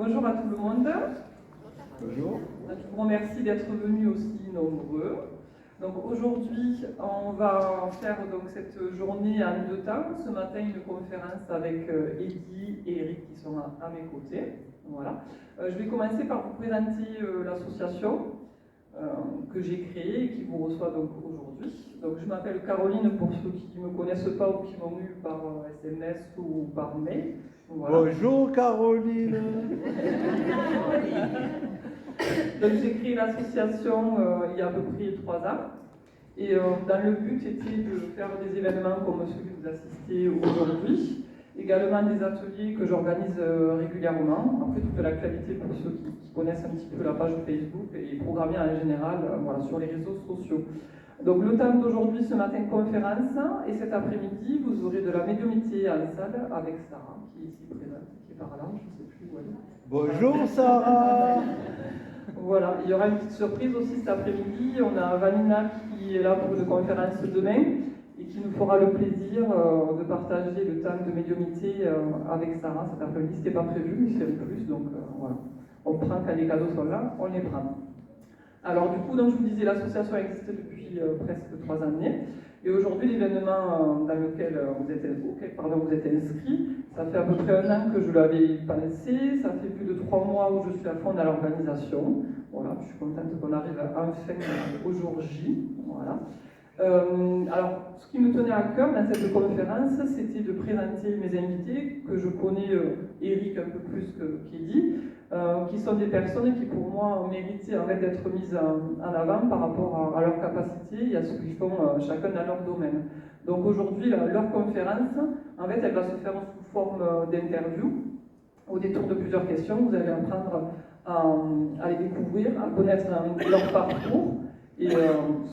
Bonjour à tout le monde. Bonjour. Je vous remercie d'être venus aussi nombreux. Donc aujourd'hui, on va faire donc cette journée en deux temps. Ce matin, une conférence avec Eddy et Eric qui sont à mes côtés. Voilà. Je vais commencer par vous présenter l'association que j'ai créée et qui vous reçoit donc aujourd'hui. Donc je m'appelle Caroline pour ceux qui ne me connaissent pas ou qui m'ont eu par SMS ou par mail. Voilà. Bonjour Caroline. Donc j'ai créé l'association il y a à peu près 3 ans. Et dans le but était de faire des événements comme celui que vous assistez aujourd'hui, également des ateliers que j'organise régulièrement, après toute l'actualité pour ceux qui connaissent un petit peu la page Facebook et programmer en général voilà, sur les réseaux sociaux. Donc le thème d'aujourd'hui, ce matin, conférence, et cet après-midi, vous aurez de la médiumnité en salle avec Sarah, qui est ici présente, qui est par là, je ne sais plus où elle est. Bonjour Sarah. Voilà, il y aura une petite surprise aussi cet après-midi. On a Vanina qui est là pour une conférence demain et qui nous fera le plaisir de partager le temps de médiumnité avec Sarah cet après-midi. Ce n'était pas prévu, mais c'est le plus, donc voilà. On prend quand les cadeaux sont là, on les prend. Alors du coup, donc, je vous disais, l'association existe depuis presque 3 années. Et aujourd'hui, l'événement dans lequel vous êtes inscrit, ça fait à peu près 1 an que je l'avais pensé, ça fait plus de 3 mois où je suis à fond dans l'organisation. Voilà, je suis contente qu'on arrive enfin au jour J. Voilà. Alors, ce qui me tenait à cœur dans cette conférence, c'était de présenter mes invités, que je connais Eric un peu plus qu'Eddy, qui sont des personnes qui pour moi méritaient en fait, d'être mises en avant par rapport à leur capacité et à ce qu'ils font chacun dans leur domaine. Donc aujourd'hui, leur conférence, en fait, elle va se faire sous forme d'interview. Au détour de plusieurs questions, vous allez apprendre à les découvrir, à connaître leur parcours et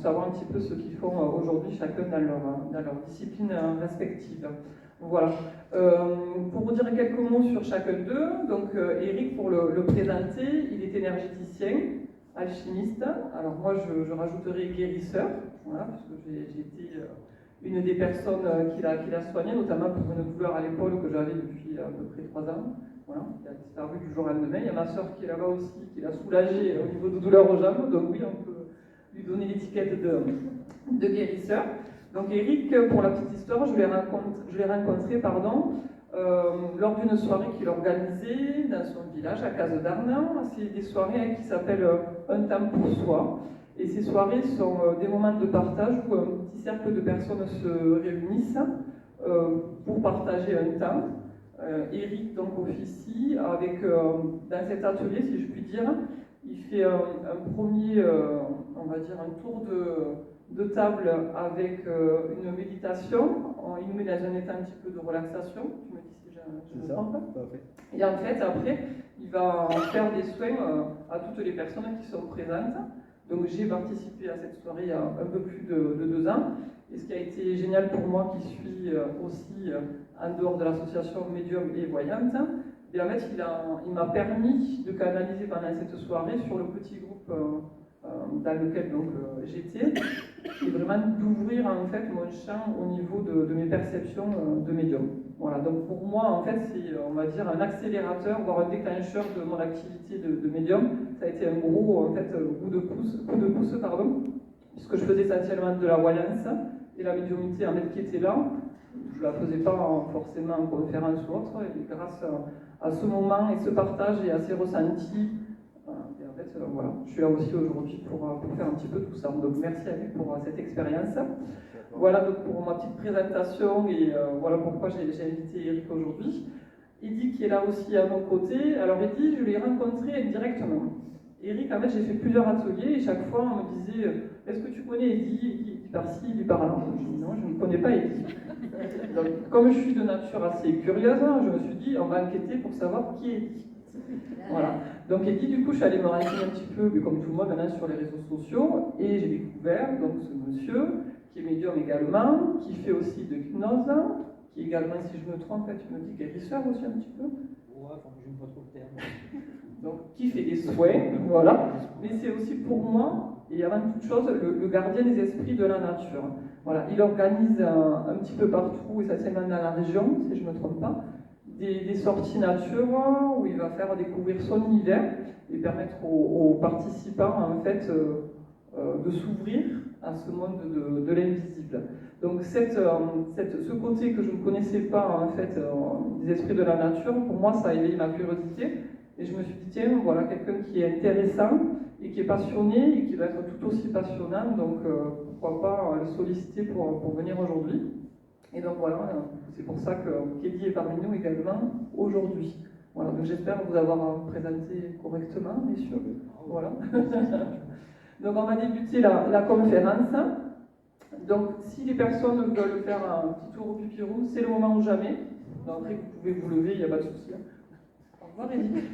savoir un petit peu ce qu'ils font aujourd'hui chacun dans leur discipline respective. Voilà. Pour vous dire quelques mots sur chacun d'eux, donc Eric, pour le présenter, il est énergéticien, alchimiste. Alors moi, je rajouterai guérisseur, voilà, parce que j'ai été une des personnes qui l'a soigné, notamment pour une douleur à l'épaule que j'avais depuis à peu près 3 ans. Voilà, qui a disparu du jour au lendemain. Il y a ma soeur qui est là-bas aussi, qui l'a soulagée au niveau de douleurs aux jambes. Donc oui, on peut lui donner l'étiquette de guérisseur. Donc Eric, pour la petite histoire, je l'ai rencontré lors d'une soirée qu'il organisait dans son village, à Case d'Arnan. C'est des soirées qui s'appellent Un temps pour soi. Et ces soirées sont des moments de partage où un petit cercle de personnes se réunissent pour partager un temps. Eric donc officie avec, dans cet atelier, si je puis dire, il fait un premier, on va dire, un tour de table avec une méditation. Il nous met dans un état un petit peu de relaxation. Tu me dis si je me trompe. Et en fait, après, il va faire des soins à toutes les personnes qui sont présentes. Donc j'ai participé à cette soirée il y a un peu plus de 2 ans. Et ce qui a été génial pour moi, qui suis aussi en dehors de l'association médium et voyante, et en fait, il m'a permis de canaliser pendant cette soirée sur le petit groupe dans lequel j'étais, et vraiment d'ouvrir en fait mon champ au niveau de mes perceptions de médium. Voilà, donc pour moi, en fait, c'est, on va dire, un accélérateur, voire un déclencheur de mon activité de médium. Ça a été un gros, en fait, coup de pouce, puisque je faisais essentiellement de la voyance, et la médiumnité, en fait, qui était là, je ne la faisais pas forcément en conférence ou autre, et grâce à ce moment et ce partage et à ces ressentis, et en fait, voilà, je suis là aussi aujourd'hui pour faire un petit peu tout ça. Donc merci à lui pour cette expérience. Voilà donc pour ma petite présentation et voilà pourquoi j'ai invité Eric aujourd'hui. Eddy qui est là aussi à mon côté. Alors Eddy, je l'ai rencontré indirectement. Eric, en fait, j'ai fait plusieurs ateliers et chaque fois on me disait est-ce que tu connais Eddy? Il par-ci, il par-là. Je dis non, je ne connais pas Eddy. Donc, comme je suis de nature assez curieuse, je me suis dit on va enquêter pour savoir qui est Eddy. Voilà. Donc Eddy, du coup, je suis allée me renseigner un petit peu, comme tout le monde maintenant, sur les réseaux sociaux et j'ai découvert donc ce monsieur qui est médium également, qui fait aussi de l'hypnose, qui est également, si je me trompe, tu me dis guérisseur aussi un petit peu. Ouais, enfin, je n'aime pas trop le terme. Donc, qui fait des soins, voilà. Mais c'est aussi pour moi, et avant toute chose, le gardien des esprits de la nature. Voilà. Il organise un petit peu partout, essentiellement dans la région, si je ne me trompe pas, des sorties nature où il va faire découvrir son univers et permettre aux participants en fait de s'ouvrir à ce monde de l'invisible. Donc ce côté que je ne connaissais pas en fait des esprits de la nature, pour moi ça a éveillé ma curiosité et je me suis dit tiens voilà quelqu'un qui est intéressant et qui est passionné et qui va être tout aussi passionnant, donc pourquoi pas le solliciter pour venir aujourd'hui. Et donc voilà, c'est pour ça que Kelly est parmi nous également aujourd'hui. Voilà, donc j'espère vous avoir présenté correctement, messieurs. Voilà. Donc on va débuter la conférence. Donc si les personnes veulent faire un petit tour au pupirou, c'est le moment ou jamais. Donc, après vous pouvez vous lever, il n'y a pas de souci. Au revoir Edith.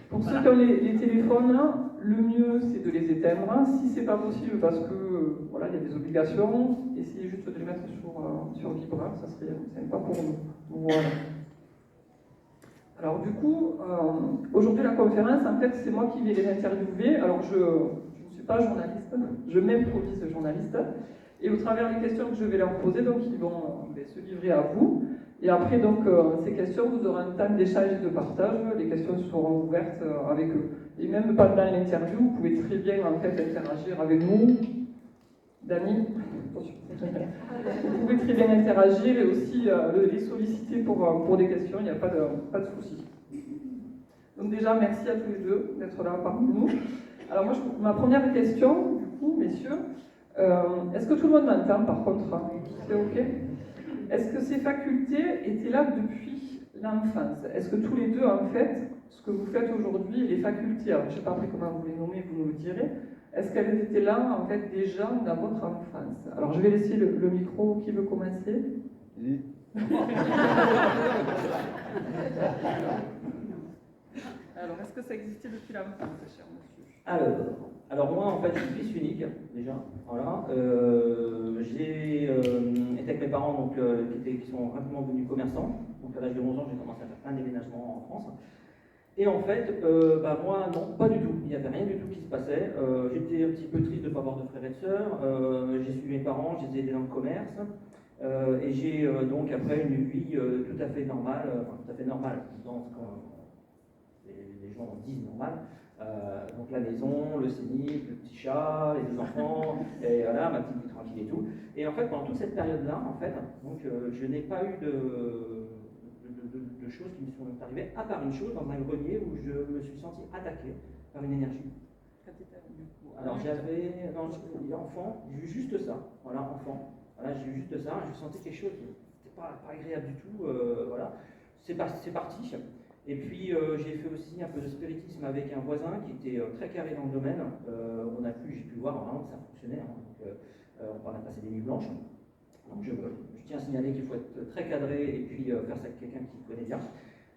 Pour ceux qui ont les téléphones, le mieux c'est de les éteindre. Si c'est pas possible parce que voilà, il y a des obligations, essayez juste de les mettre sur vibreur, ça serait sympa pour nous. Voilà. Alors du coup, aujourd'hui la conférence, en fait, c'est moi qui vais les interviewer. Alors je ne suis pas journaliste, je m'improvise journaliste. Et au travers des questions que je vais leur poser, donc ils vont se livrer à vous. Et après, donc, ces questions, vous aurez un temps d'échange et de partage. Les questions seront ouvertes avec eux. Et même pendant l'interview, vous pouvez très bien en fait interagir avec nous. Dani, vous pouvez très bien interagir et aussi les solliciter pour des questions, il n'y a pas de souci. Donc déjà, merci à tous les deux d'être là parmi nous. Alors moi, ma première question, du coup, messieurs, est-ce que tout le monde m'entend par contre? C'est OK? Est-ce que ces facultés étaient là depuis l'enfance? Est-ce que tous les deux, en fait, ce que vous faites aujourd'hui, les facultés, alors je ne sais pas après comment vous les nommez, vous nous le direz, est-ce qu'elles étaient là, en fait, déjà dans votre enfance? Alors je vais laisser le micro, qui veut commencer? Oui. Alors, est-ce que ça existait depuis l'enfance, cher monsieur? Alors moi, en fait, je suis fils unique, déjà. Voilà. J'ai été avec mes parents donc, qui sont rapidement devenus commerçants. Donc à l'âge de 11 ans, j'ai commencé à faire plein de déménagements en France. Et en fait, moi, non, pas du tout. Il n'y avait rien du tout qui se passait. J'étais un petit peu triste de ne pas avoir de frères et de sœurs. J'ai suivi mes parents, je les ai aidés dans le commerce. Et j'ai donc après une vie tout à fait normale, dans ce que les gens disent normal. Donc la maison, le CENIC, le petit chat, les deux enfants, et voilà, ma petite vie tranquille et tout. Et en fait, pendant toute cette période-là, en fait, donc, je n'ai pas eu de choses qui me sont arrivées, à part une chose dans un grenier où je me suis senti attaqué par une énergie. Alors j'avais, enfant, j'ai eu juste ça, voilà, enfant. Voilà, j'ai eu juste ça, je sentais quelque chose qui n'était pas agréable du tout, voilà. C'est parti. Et puis j'ai fait aussi un peu de spiritisme avec un voisin qui était très carré dans le domaine. J'ai pu voir vraiment que ça fonctionnait. Hein. Donc, on a passé des nuits blanches. Donc je tiens à signaler qu'il faut être très cadré et puis faire ça avec quelqu'un qui connaît bien.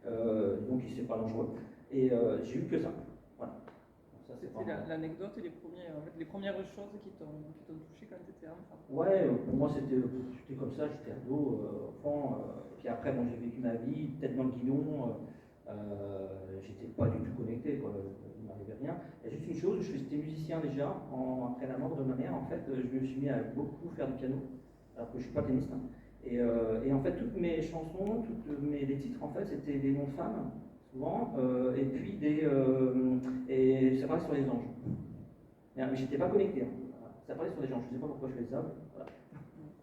Donc c'est pas dangereux. Et j'ai eu que ça. Voilà. C'était l'anecdote et les premières choses qui t'ont touché quand tu étais enfant. Ouais, pour moi c'était comme ça, j'étais ado, enfant. Puis après, bon, j'ai vécu ma vie, tête dans le guidon. J'étais pas du tout connecté, quoi. Il ne m'arrivait rien. Il y a juste une chose, j'étais musicien déjà, après la mort de ma mère, en fait, je me suis mis à beaucoup faire du piano, alors que je ne suis pas pianiste. Hein. Et en fait, toutes mes chansons, les titres, en fait, c'était des noms de femmes, souvent, et puis et ça parlait sur les anges. Mais j'étais pas connecté, hein. Ça parlait sur les anges, je ne sais pas pourquoi je fais ça. Voilà.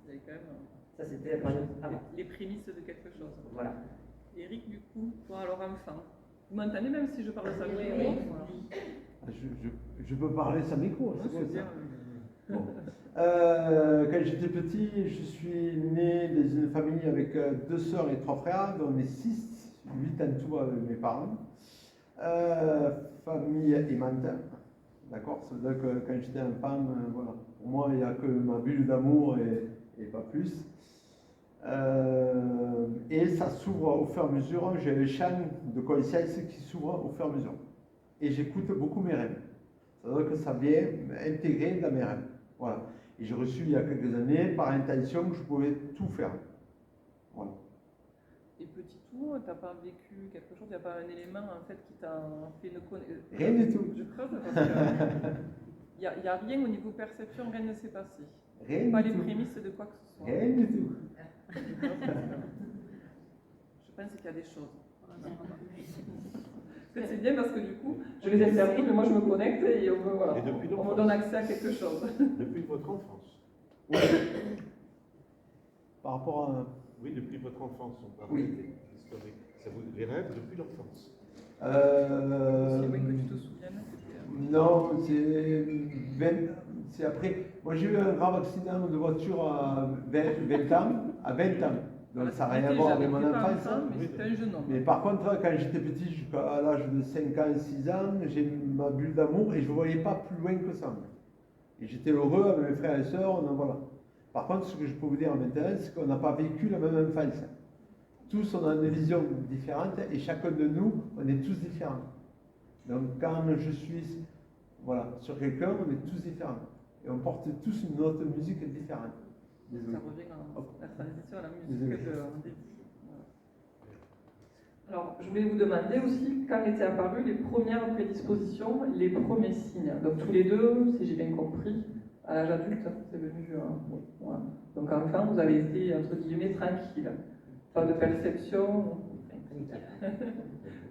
Vous avez quand même Ça, c'était la période avant. Les prémices de quelque chose. Voilà. Eric, du coup, toi alors enfant, vous m'entendez même si je parle sans micro? Ah, je peux parler sans micro, Ouais, c'est c'est bon, bien. ça. Bon. Quand j'étais petit, je suis né dans une famille avec 2 sœurs et 3 frères, dont on est 6, 8 en tout avec mes parents. Famille aimante, d'accord? C'est-à-dire que quand j'étais enfant, voilà. Pour moi, il n'y a que ma bulle d'amour et pas plus. Et ça s'ouvre au fur et à mesure, j'ai un champ de conscience qui s'ouvre au fur et à mesure. Et j'écoute beaucoup mes rêves. C'est-à-dire que ça vient intégrer dans mes rêves. Voilà. Et j'ai reçu il y a quelques années, par intention, que je pouvais tout faire. Voilà. Et petit tout, tu n'as pas vécu quelque chose, il n'y a pas un élément en fait qui t'a fait une connexion? Rien du tout. Je creuse parce qu'il n'y a rien au niveau perception, rien ne s'est passé. Rien pas du les tout. prémices de quoi que ce soit. Rien du tout. Je pense qu'il y a des choses. C'est bien parce que du coup, je les interviewe, mais moi je me connecte et voilà, Et depuis on me donne accès à quelque chose. Depuis votre enfance. Oui. Par rapport à... Oui, depuis votre enfance, on parle Oui. historique. Les rêves depuis l'enfance. Si oui, que tu te souviennes. Non, c'est après. Moi, j'ai eu un grave accident de voiture à 20 ans. À 20 ans. Donc, ça n'a rien à voir avec mon enfance. Mais c'était un jeune homme. Mais par contre, quand j'étais petit, jusqu'à l'âge de 5 ans, 6 ans, j'ai ma bulle d'amour et je ne voyais pas plus loin que ça. Et j'étais heureux avec mes frères et sœurs. Voilà. Par contre, ce que je peux vous dire maintenant, c'est qu'on n'a pas vécu la même enfance. Tous, on a une vision différente et chacun de nous, on est tous différents. Donc, quand je suis sur quelqu'un, on est tous différents. Et on porte tous une autre musique différente. Désolé. Ça revient à la transition à la musique Désolé. de début. Alors, je voulais vous demander aussi, quand étaient apparues les premières prédispositions, les premiers signes. Donc, tous les deux, si j'ai bien compris, à l'âge adulte, c'est venu. Oui, voilà. Donc, enfant, vous avez été, entre guillemets, tranquille. Pas de perception.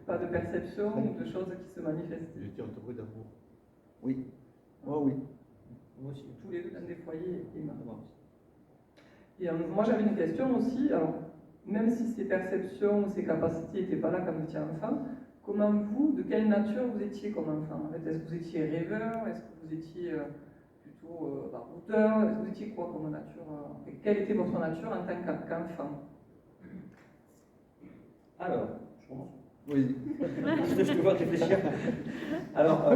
Pas de perception ou de choses qui se manifestent. J'étais entouré d'amour. Oui. Oh, oui. Moi aussi. Tous les deux dans des foyers aimants. Et moi, j'avais une question aussi. Alors, même si ces perceptions ou ces capacités n'étaient pas là quand vous étiez enfant, comment vous, de quelle nature vous étiez comme enfant? En fait, est-ce que vous étiez rêveur? Est-ce que vous étiez plutôt barouteur? Est-ce que vous étiez quoi comme nature? Et quelle était votre nature en tant qu'enfant? Alors, je commence. Oui. Je te vois réfléchir. Alors,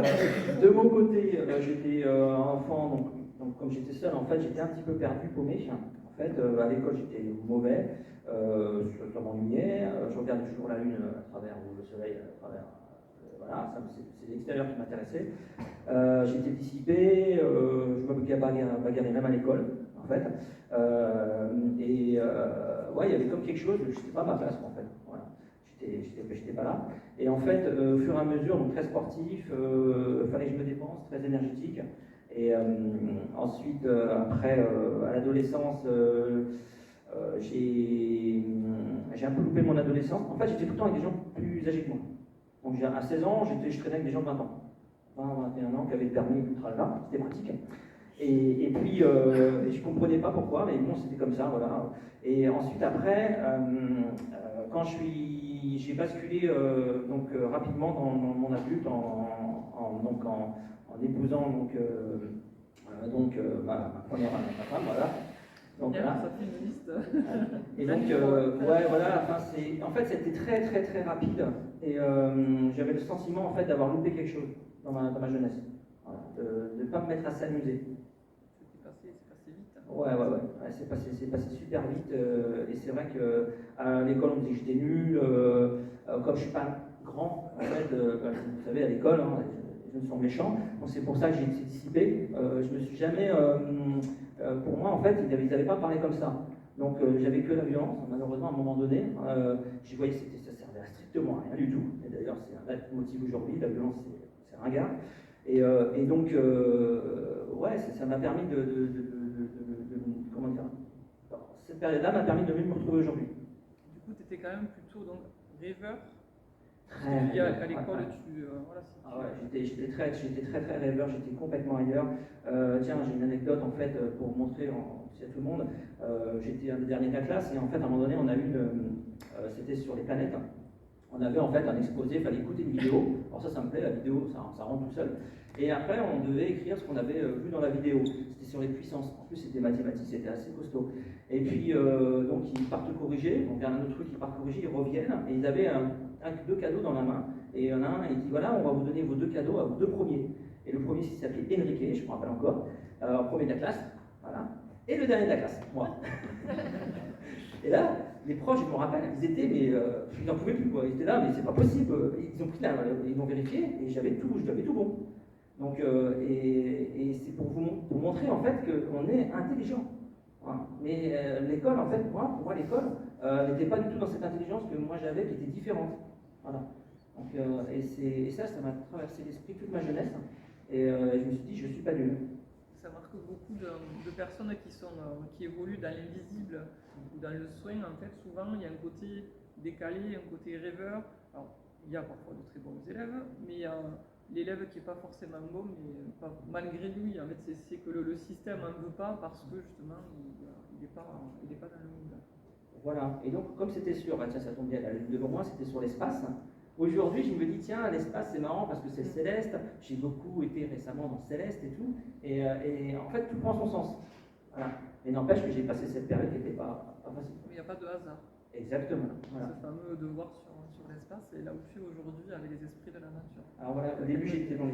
de mon côté, j'étais enfant, donc comme j'étais seul, en fait, j'étais un petit peu perdu, paumé. En fait, à l'école, j'étais mauvais, je m'ennuyais, je regardais toujours la lune à travers, ou le soleil à travers. Voilà, c'est l'extérieur qui m'intéressait. J'étais dissipé, je me bagarrais même à l'école, en fait. Ouais, il y avait comme quelque chose, je n'étais pas à ma place, en fait. Voilà. J'étais pas là. Et en fait, au fur et à mesure, donc très sportif, fallait que je me dépense, très énergétique. Et ensuite, après, à l'adolescence, j'ai un peu loupé mon adolescence. En fait, j'étais tout le temps avec des gens plus âgés que moi. Donc à 16 ans, je traînais avec des gens de 20 ans. 20, 21 ans qui avaient le permis et tout là, c'était pratique. Et puis, je ne comprenais pas pourquoi, mais bon, c'était comme ça, voilà. Et ensuite, après, quand j'ai basculé rapidement dans mon adulte en épousant ma première femme, voilà. Donc, Bien, voilà. ça fait une liste. Et donc, ouais, voilà, en fait, c'était très, très, très rapide. Et j'avais le sentiment, en fait, d'avoir loupé quelque chose dans ma jeunesse. Voilà, de ne pas me mettre à s'amuser. C'est passé vite. Ouais, c'est passé super vite. Et c'est vrai qu'à l'école, on me disait que j'étais nul. Comme je ne suis pas grand, en fait, vous savez, à l'école, hein, les jeunes sont méchants. Donc c'est pour ça que j'ai été dissipé. Je me suis jamais. Pour moi, en fait, ils n'avaient pas parlé comme ça. Donc j'avais que la violence. Malheureusement, à un moment donné, j'y voyais que ça servait à strictement à rien du tout. Et d'ailleurs, c'est un vrai motif aujourd'hui. La violence, c'est ringard. Et donc, ouais, ça m'a permis comment dire, cette période-là m'a permis de mieux me retrouver aujourd'hui. Du coup, tu étais quand même plutôt donc, rêveur. Très À l'école, j'étais très, très rêveur, j'étais complètement ailleurs. Tiens, j'ai une anecdote en fait pour montrer à tout le monde. J'étais un des derniers de la classe et en fait, à un moment donné, on a eu c'était sur les planètes. On avait en fait un exposé, il fallait écouter une vidéo. Alors ça me plaît, la vidéo, ça rentre tout seul. Et après, on devait écrire ce qu'on avait vu dans la vidéo. C'était sur les puissances. En plus, c'était mathématiques, c'était assez costaud. Et puis, donc, ils partent corriger. Donc, il y a un autre truc, ils partent corriger, ils reviennent. Et ils avaient deux cadeaux dans la main. Et il y en a un, il dit voilà, on va vous donner vos deux cadeaux à vos deux premiers. Et le premier, il s'appelait Enrique, je me rappelle encore. Premier de la classe. Voilà. Et le dernier de la classe, moi. Et là, les proches, je me rappelle, ils étaient, mais ils n'en pouvaient plus, quoi. Ils étaient là, mais c'est pas possible. Ils ont pris ils m'ont vérifié et j'avais tout bon. Donc, et c'est pour vous montrer en fait qu'on est intelligent. Voilà. Mais l'école, en fait, pour moi l'école n'était pas du tout dans cette intelligence que moi j'avais, qui était différente. Voilà. Donc, et ça m'a traversé l'esprit toute ma jeunesse. Et je me suis dit, je ne suis pas nul. ça marque beaucoup de personnes qui évoluent dans l'invisible ou dans le soin. En fait, souvent, il y a un côté décalé, un côté rêveur. Alors, il y a parfois de très bons élèves, mais l'élève qui n'est pas forcément bon, mais malgré lui, en fait, c'est que le système n'en veut pas parce que justement, il n'est pas dans le monde. Voilà, et donc comme c'était sûr, bah tiens, ça tombe bien, la devant moi, c'était sur l'espace. Aujourd'hui, je me dis, tiens, l'espace, c'est marrant parce que c'est le céleste. J'ai beaucoup été récemment dans le céleste et tout. Et en fait, tout prend son sens. Voilà. Et n'empêche que j'ai passé cette période qui n'était pas facile. Mais il n'y a pas de hasard. Exactement. Voilà. Ce fameux devoir sur l'espace, c'est là où je suis aujourd'hui avec les esprits de la nature. Alors voilà, au début, j'étais dans le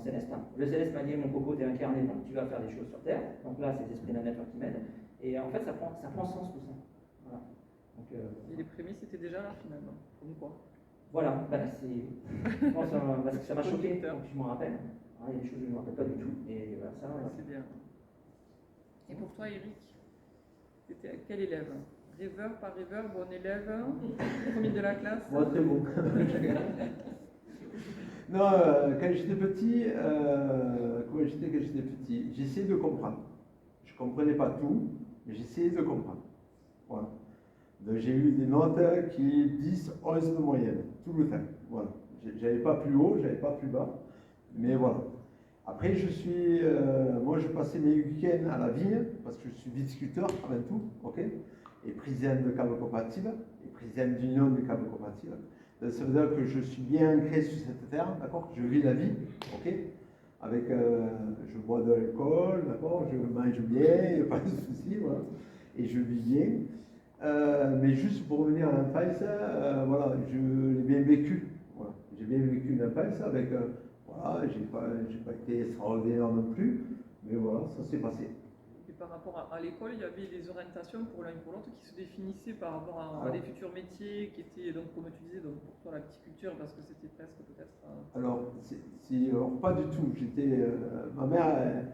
céleste. Le céleste m'a dit, mon coco, t'es incarné, donc tu vas faire des choses sur Terre. Donc là, c'est les esprits de la nature qui m'aident. Et en fait, ça prend sens tout ça. Voilà. Donc, et les prémices étaient déjà là finalement. Comme quoi. Voilà, bah, je pense parce que ça m'a choqué, donc je m'en rappelle. Ah, il y a des choses que je ne me rappelle pas du tout. Et voilà, ça, ouais, c'est bien. Et pour toi, Eric, c'était quel élève? Rêveur, pas rêveur, bon élève, premier de la classe? Moi, très bon. Non, quand j'étais petit, comment j'étais quand j'étais petit? J'essayais de comprendre. Je ne comprenais pas tout, mais j'essayais de comprendre. Voilà. Donc, j'ai eu des notes qui 10, 11 de moyenne, tout le temps. Voilà. J'avais pas plus haut, j'avais pas plus bas, mais voilà. Après, moi, je passais mes week-ends à la vigne, parce que je suis viticulteur avant tout, ok, et président de Caves Compatibles, et président d'Union des Caves Compatibles. Donc, ça veut dire que je suis bien ancré sur cette terre, d'accord, je vis la vie, ok, avec, je bois de l'alcool, d'accord, je mange bien, il n'y a pas de souci, voilà, et je vis bien. Mais juste pour revenir à l'enfance, voilà, je l'ai bien vécu. Voilà. J'ai bien vécu l'enfance avec, voilà, j'ai pas été extraordinaire non plus, mais voilà, ça s'est passé. Et par rapport à l'école, il y avait des orientations pour l'un et pour l'autre qui se définissaient par rapport à des futurs métiers qui étaient, donc, comme tu disais, donc, pour toi la viticulture, parce que c'était presque peut-être. Alors, alors, pas du tout. Ma mère.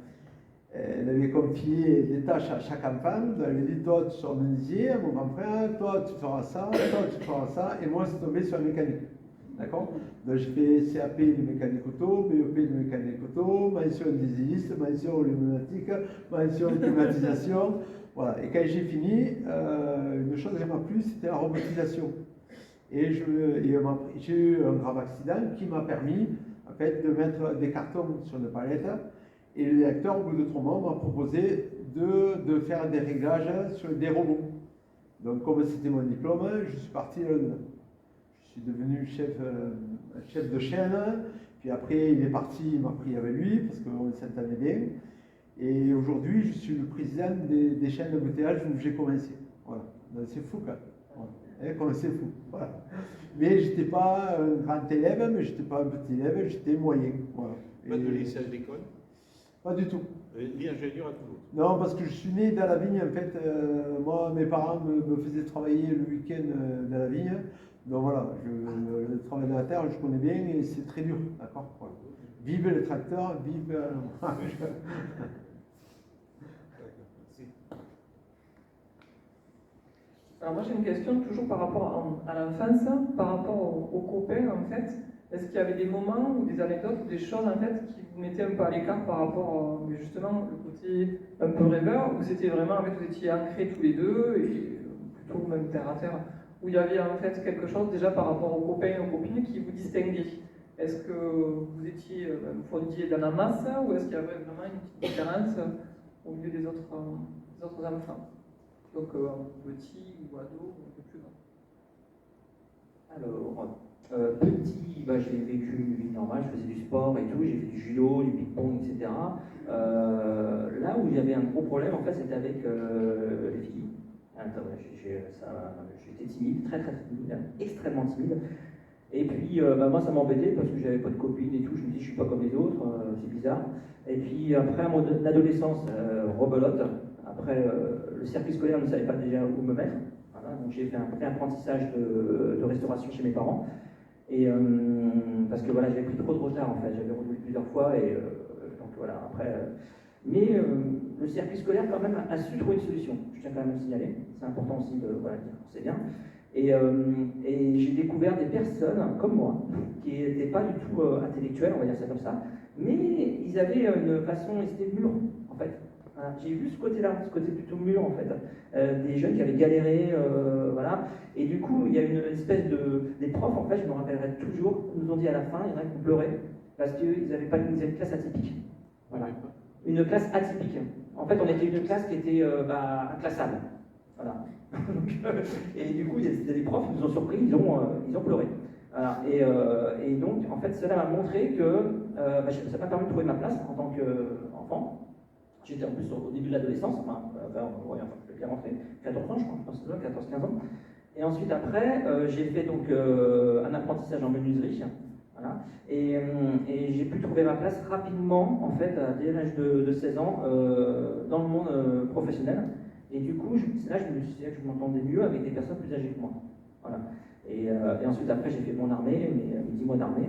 Elle avait confié des tâches à chaque enfant. Elle avait dit, toi, tu seras menuisier, mon grand frère, toi, tu feras ça, toi, tu feras ça. Et moi, c'est tombé sur la mécanique. D'accord? Donc, j'ai fait CAP de mécanique auto, BEP de mécanique auto, mention dieseliste, mention pneumatique, mention climatisation. Voilà. Et quand j'ai fini, une chose qui m'a plu, c'était la robotisation. Et j'ai eu un grave accident qui m'a permis, en fait, de mettre des cartons sur une palette. Et le directeur, au bout de 3 mois, m'a proposé de faire des réglages sur des robots. Donc, comme c'était mon diplôme, je suis parti là-dedans. Je suis devenu chef de chaîne. Puis après, il est parti, il m'a pris avec lui, parce qu'on s'entendait bien. Et aujourd'hui, je suis le président des chaînes de bouteillage où j'ai commencé. Voilà. Donc, c'est fou, quand même. Voilà. C'est fou. Voilà. Mais je n'étais pas un grand élève, mais je n'étais pas un petit élève, j'étais moyen. Voilà. Pas de lycée agricole? Pas du tout. Ni ingénieur à Toulouse? Non, parce que je suis né dans la vigne. En fait, moi, mes parents me faisaient travailler le week-end dans la vigne. Donc voilà, le travail de la terre, je connais bien et c'est très dur. D'accord, voilà. Vive les tracteurs, vive. Alors moi j'ai une question toujours par rapport à l'enfance, par rapport aux copains en fait. Est-ce qu'il y avait des moments ou des anecdotes ou des choses en fait qui vous mettaient un peu à l'écart par rapport justement le côté un peu rêveur, où c'était vraiment en fait vous étiez ancrés tous les deux et plutôt même terre à terre, où il y avait en fait quelque chose déjà par rapport aux copains et aux copines qui vous distinguait? Est-ce que vous étiez fondiez dans la masse ou est-ce qu'il y avait vraiment une petite différence au milieu des autres enfants? Donc petit ou ado ou un peu plus grand. Alors, petit, j'ai vécu une vie normale, je faisais du sport et tout, j'ai fait du judo, du ping-pong, etc. Là où j'avais un gros problème, en fait, c'était avec les filles. J'étais timide, très très timide, extrêmement timide. Et puis, moi, ça m'embêtait parce que j'avais pas de copine et tout, je me dis, je suis pas comme les autres, c'est bizarre. Et puis, après, mon adolescence, rebelote. Après, le circuit scolaire ne savait pas déjà où me mettre. Voilà, donc j'ai fait un pré-apprentissage de restauration chez mes parents. Et parce que voilà, j'avais pris trop de retard en fait, j'avais redoublé plusieurs fois et donc voilà, après. Mais le circuit scolaire quand même a su trouver une solution. Je tiens quand même à le signaler. C'est important aussi de dire, c'est bien. Et j'ai découvert des personnes comme moi, qui n'étaient pas du tout intellectuelles, on va dire ça comme ça, mais ils avaient une façon, ils étaient mûrs, en fait. Voilà. J'ai vu ce côté-là, ce côté plutôt mûr, en fait. Des jeunes qui avaient galéré, voilà. Et du coup, il y a une espèce de... Des profs, en fait, je me rappellerai toujours, nous ont dit à la fin, il y en a qui ont pleuré, parce qu'ils avaient pas une classe atypique. Voilà. Une classe atypique. En fait, on était une classe qui était inclassable. Voilà. Et du coup, il y a des profs qui nous ont surpris, ils ont pleuré. Voilà. Et donc, en fait, cela m'a montré que ça m'a permis de trouver ma place en tant qu'enfant. J'étais en plus au début de l'adolescence, je bien rentré, 14 ans, je crois, 14-15 ans. Et ensuite, après, j'ai fait donc un apprentissage en menuiserie. Voilà. Et j'ai pu trouver ma place rapidement, en fait, dès l'âge de 16 ans, dans le monde professionnel. Et du coup, c'est là que je m'entendais mieux avec des personnes plus âgées que moi. Voilà. Et ensuite, après, j'ai fait mon armée, mes 10 mois d'armée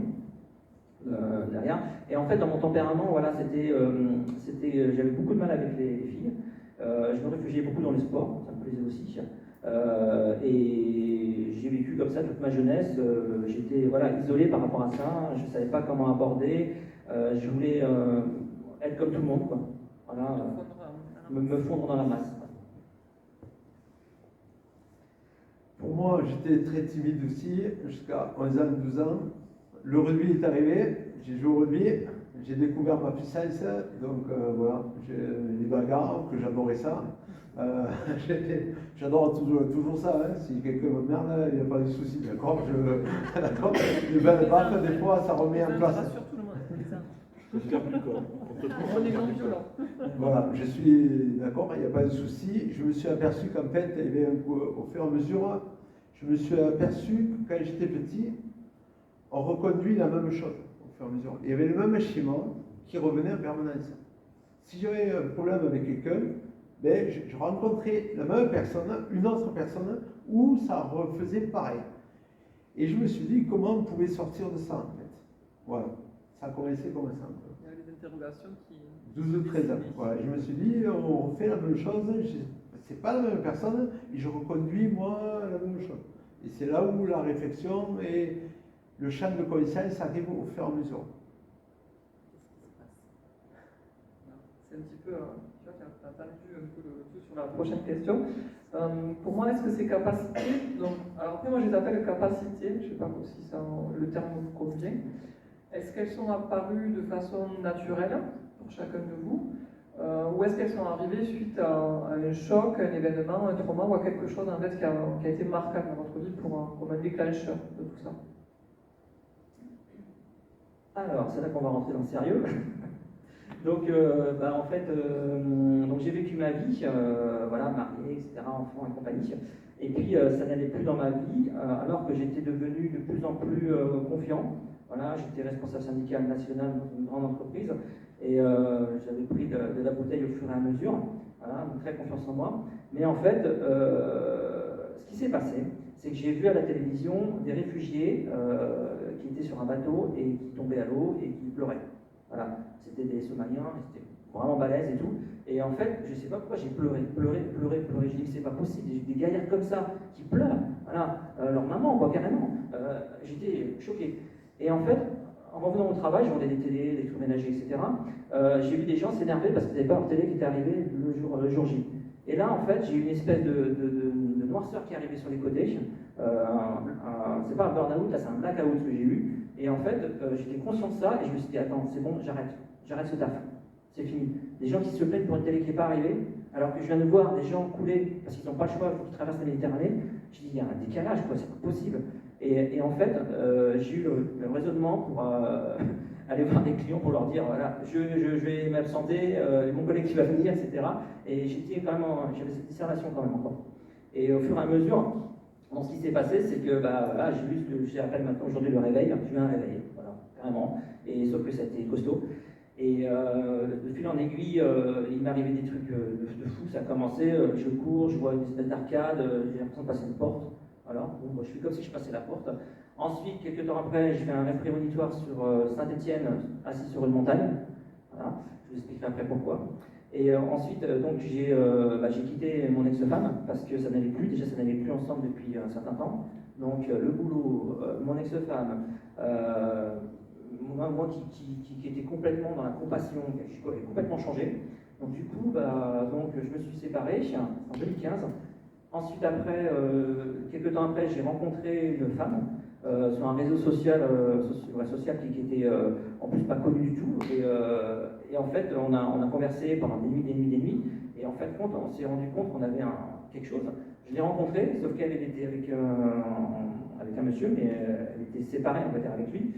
derrière. Et en fait, dans mon tempérament, voilà, j'avais beaucoup de mal avec les filles. Je me réfugiais beaucoup dans les sports, ça me plaisait aussi. Et j'ai vécu comme ça toute ma jeunesse. J'étais isolé par rapport à ça. Je ne savais pas comment aborder. Je voulais être comme tout le monde, quoi. Voilà, me fondre dans la masse. Pour moi, j'étais très timide aussi, jusqu'à 11 ans, 12 ans. Le rugby est arrivé, j'ai joué au rugby, j'ai découvert ma puissance, donc voilà, j'ai les bagarres, que j'adorais ça. J'adore toujours ça, hein. Si quelqu'un me merde, il n'y a pas de souci, d'accord. D'accord. Les belles baffes, des fois, ça remet en place. Ça rassure tout le monde, c'est ça. On est non-violents. Voilà, je suis d'accord, il n'y a pas de souci. Je me suis aperçu qu'en fait, au fur et à mesure, je me suis aperçu que quand j'étais petit, on reconduit la même chose au fur et à mesure. Il y avait le même schéma qui revenait en permanence. Si j'avais un problème avec quelqu'un, ben, je rencontrais la même personne, une autre personne, où ça refaisait pareil. Et je me suis dit comment on pouvait sortir de ça en fait. Voilà, ça a commencé comme ça. Il y avait des interrogations qui... 12-13 ans. Voilà, je me suis dit, on refait la même chose, c'est pas la même personne, et je reconduis moi la même chose. Et c'est là où la réflexion et le champ de connaissance arrive au fur et à mesure. C'est un petit peu, tu vois, tu as perdu un peu le tout sur la prochaine question. Pour moi, est-ce que ces capacités, donc, alors après moi je les appelle capacités, je ne sais pas si ça, le terme vous convient, est-ce qu'elles sont apparues de façon naturelle pour chacun de vous, ou est-ce qu'elles sont arrivées suite à un choc, un événement, un trauma, ou à quelque chose en fait qui a été marquant dans votre vie comme un déclencheur de tout ça? Alors, c'est là qu'on va rentrer dans le sérieux. Donc, en fait, donc j'ai vécu ma vie, marié, etc., enfant et compagnie. Et puis, ça n'allait plus dans ma vie, alors que j'étais devenu de plus en plus confiant. Voilà, j'étais responsable syndical national dans une grande entreprise et j'avais pris de la bouteille au fur et à mesure. Voilà, donc très confiance en moi. Mais en fait, ce qui s'est passé, c'est que j'ai vu à la télévision des réfugiés qui étaient sur un bateau et qui tombaient à l'eau et qui pleuraient. Voilà, c'était des Somaliens, ils étaient vraiment balèzes et tout. Et en fait, je ne sais pas pourquoi j'ai pleuré. J'ai dit que c'est pas possible, des gaillards comme ça qui pleurent. Voilà, leur maman, quoi, carrément. J'étais choqué. Et en fait, en revenant au travail, je regardais des télés, des trucs ménagers, etc. J'ai vu des gens s'énerver parce qu'ils n'avaient pas leur télé qui était arrivée le jour J. Et là, en fait, j'ai eu une espèce de noirceur qui est arrivée sur les côtés. C'est pas un burn-out, là, c'est un blackout que j'ai eu. Et en fait, j'étais conscient de ça et je me suis dit, attends, c'est bon, j'arrête ce taf. C'est fini. Des gens qui se plaignent pour une télé qui n'est pas arrivée, alors que je viens de voir des gens couler parce qu'ils n'ont pas le choix, il faut qu'ils traversent la Méditerranée. Je dis, il y a un décalage, quoi, c'est pas possible. Et en fait, j'ai eu le raisonnement pour aller voir des clients pour leur dire, voilà, je vais m'absenter, mon collègue qui va venir, etc. Et j'avais cette discernement quand même encore. Et au fur et à mesure, ce qui s'est passé, c'est que j'ai vu ce que j'appelle maintenant aujourd'hui le réveil. J'ai eu un réveil, voilà, carrément. Et sauf que ça a été costaud. Et de fil en aiguille, il m'est arrivé des trucs de fou. Ça a commencé, je cours, je vois une espèce d'arcade, j'ai l'impression de passer une porte. Voilà, bon, je fais comme si je passais la porte. Ensuite, quelques temps après, je fais un rêve prémonitoire sur Saint-Étienne, assis sur une montagne. Voilà, je vous expliquerai après pourquoi. Et ensuite, donc j'ai quitté mon ex-femme parce que ça n'allait plus. Déjà, ça n'allait plus ensemble depuis un certain temps. Donc le boulot, mon ex-femme, moi qui était complètement dans la compassion, j'ai complètement changé. Donc du coup, donc, je me suis séparé en 2015. Ensuite, après, quelques temps après, j'ai rencontré une femme sur un réseau social, social qui était en plus pas connu du tout. Et en fait, on a conversé pendant des nuits, des nuits, des nuits. Et en fait, on s'est rendu compte qu'on avait quelque chose. Je l'ai rencontrée, sauf qu'elle était avec un monsieur, mais elle était séparée, on va dire, avec lui.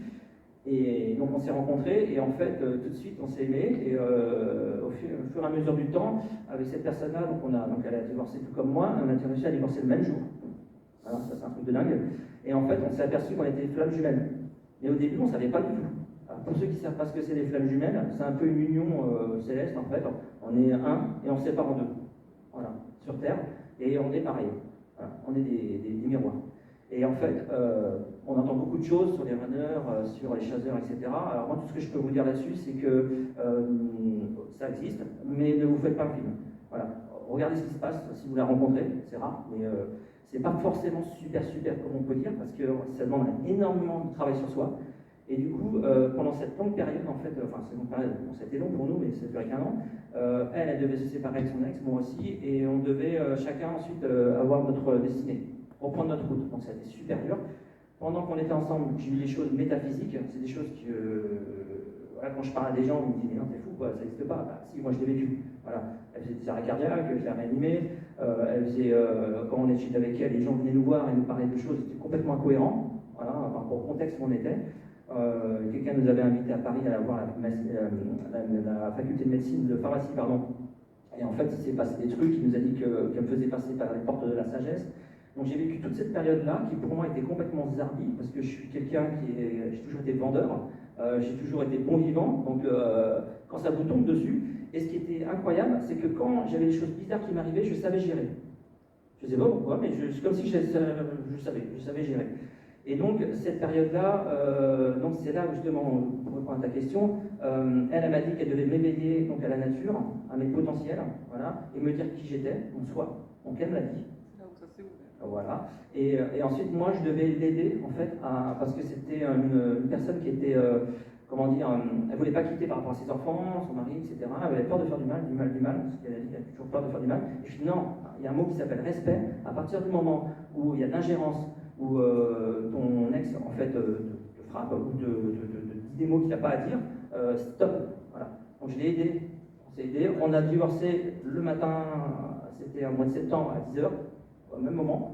Et donc on s'est rencontrés, et en fait, tout de suite, on s'est aimés. Et au fur et à mesure du temps, avec cette personne-là, donc elle a divorcé tout comme moi, on a réussi à divorcer le même jour. Voilà, ça c'est un truc de dingue. Et en fait, on s'est aperçu qu'on était flammes jumelles. Mais au début, on ne savait pas du tout. Alors, pour ceux qui ne savent pas ce que c'est les flammes jumelles, c'est un peu une union céleste en fait. On est un et on se sépare en deux. Voilà, sur Terre. Et on est pareil. Voilà, on est des miroirs. Et en fait, on entend beaucoup de choses sur les runners, sur les chasseurs, etc. Alors moi, tout ce que je peux vous dire là-dessus, c'est que ça existe, mais ne vous faites pas un film. Voilà. Regardez ce qui se passe si vous la rencontrez, c'est rare, mais c'est pas forcément super comme on peut dire, parce que ça demande énormément de travail sur soi. Et du coup, pendant cette longue période, en fait, c'était long pour nous, mais ça durait qu'un an, elle devait se séparer de son ex, moi aussi, et on devait chacun ensuite avoir notre destinée, reprendre notre route. Donc ça a été super dur. Pendant qu'on était ensemble, j'ai eu des choses métaphysiques, c'est des choses que, voilà, quand je parle à des gens, ils me disent, mais non, t'es fou, quoi, ça n'existe pas. Bah, si, moi je l'ai vécu. Voilà. Elle faisait des arrêts cardiaques, je l'ai réanimée, elle faisait, quand on était avec elle, les gens venaient nous voir et nous parlaient de choses qui étaient complètement incohérentes, voilà, par rapport au contexte où on était. Quelqu'un nous avait invité à Paris à voir la faculté de médecine, de pharmacie, pardon. Et en fait, il s'est passé des trucs, il nous a dit qu'elle me faisait passer par les portes de la sagesse. Donc j'ai vécu toute cette période-là qui pour moi était complètement zarbi, parce que je suis quelqu'un j'ai toujours été vendeur, j'ai toujours été bon vivant, donc quand ça vous tombe dessus, et ce qui était incroyable, c'est que quand j'avais des choses bizarres qui m'arrivaient, je savais gérer. Je ne sais pas pourquoi, mais c'est comme si je savais gérer. Et donc, cette période-là, donc c'est là où justement, pour répondre à ta question, elle m'a dit qu'elle devait m'éveiller donc à la nature, à mes potentiels, voilà, et me dire qui j'étais, donc soi. Donc elle me l'a dit. Là où ça s'est ouvert. Voilà. Et ensuite, moi, je devais l'aider, en fait, parce que c'était une personne qui était, comment dire, elle voulait pas quitter par rapport à ses enfants, son mari, etc. Elle avait peur de faire du mal, parce qu'elle a dit qu'elle a toujours peur de faire du mal. Et je dis non, il y a un mot qui s'appelle respect. À partir du moment où il y a de l'ingérence, où ton ex, en fait, te frappe, ou dit des mots qu'il n'a pas à dire, stop. Voilà. Donc je l'ai aidé. On s'est aidé. On a divorcé le matin, c'était un mois de septembre à 10h, au même moment.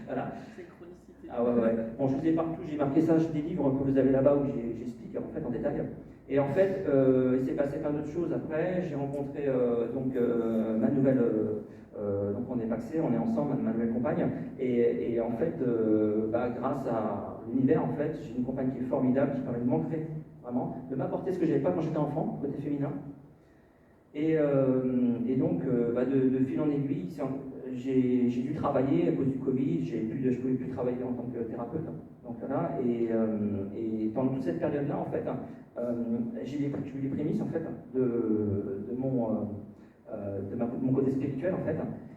Voilà. Synchronicité. Ah ouais. Bon, je vous ai partout, j'ai marqué ça, j'ai des livres que vous avez là-bas où j'explique en fait en détail. Et en fait, il s'est passé plein d'autres choses après. J'ai rencontré ma nouvelle. Donc on est paxé, on est ensemble, ma nouvelle compagne. Et en fait, grâce à l'univers, en fait, j'ai une compagne qui est formidable, qui permet de m'ancrer, vraiment, de m'apporter ce que j'avais pas quand j'étais enfant, côté féminin. Et donc, de fil en aiguille, j'ai dû travailler à cause du Covid, je ne pouvais plus travailler en tant que thérapeute. Donc voilà, et pendant toute cette période-là, en fait, j'ai eu les prémices en fait, de mon côté spirituel, en fait.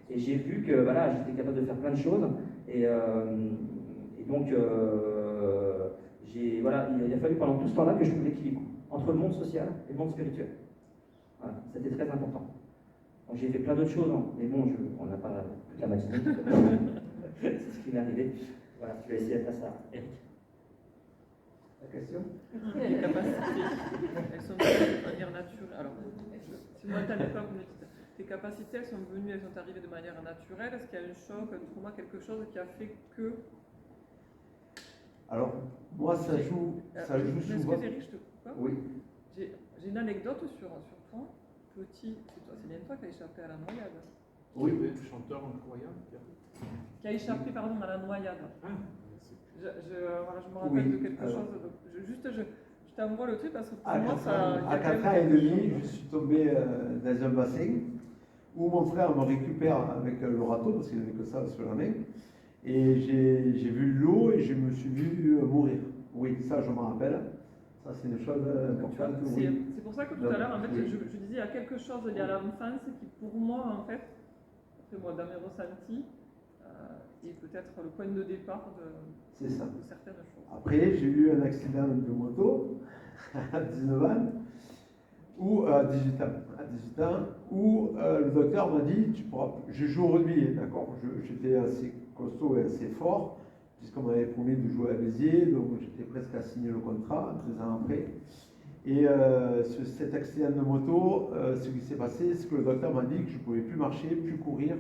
Et j'ai vu que voilà, j'étais capable de faire plein de choses. Et donc, il a fallu pendant tout ce temps-là que je trouve l'équilibre entre le monde social et le monde spirituel. Voilà, c'était très important. Donc j'ai fait plein d'autres choses, hein. Mais bon, on n'a pas toute la matinée. C'est ce qui m'est arrivé. Voilà, je vais essayer de faire ça. Eric. La question? Les capacités, elles sont venues de manière naturelle. Alors, si moi, tes capacités, elles sont arrivées de manière naturelle. Est-ce qu'il y a un choc, un trauma, quelque chose qui a fait que... Alors, moi, ça joue souvent. Excusez, Eric, je te coupe. Oui. J'ai une anecdote sur toi. Petit, c'est bien toi qui as échappé à la noyade. Oui, le chanteur incroyable. Qui a échappé, pardon, à la noyade. Ah, je me rappelle de quelque chose. Je t'envoie le truc parce que pour moi, ça. À 4 ans et demi, je suis tombé dans un bassin où mon frère me récupère avec le râteau, parce qu'il n'avait que ça sur la main. Et j'ai vu l'eau et je me suis vu mourir. Oui, ça, je m'en rappelle. Ça, c'est une chose importante. Oui. C'est pour ça que tout à l'heure, en fait, Oui. je disais, il y a quelque chose lié à l'enfance qui, pour moi, en fait, après moi, dans mes ressentis, est peut-être le point de départ C'est ça. de certaines choses. Après, j'ai eu un accident de moto à 19 ans, ou à 18 ans, où le docteur m'a dit, tu pourras, je joue au rugby, d'accord, j'étais assez costaud et assez fort, puisqu'on m'avait promis de jouer à Béziers, donc j'étais presque à signer le contrat 2 ans après. Et cet accident de moto, ce qui s'est passé, c'est que le docteur m'a dit que je ne pouvais plus marcher, plus courir,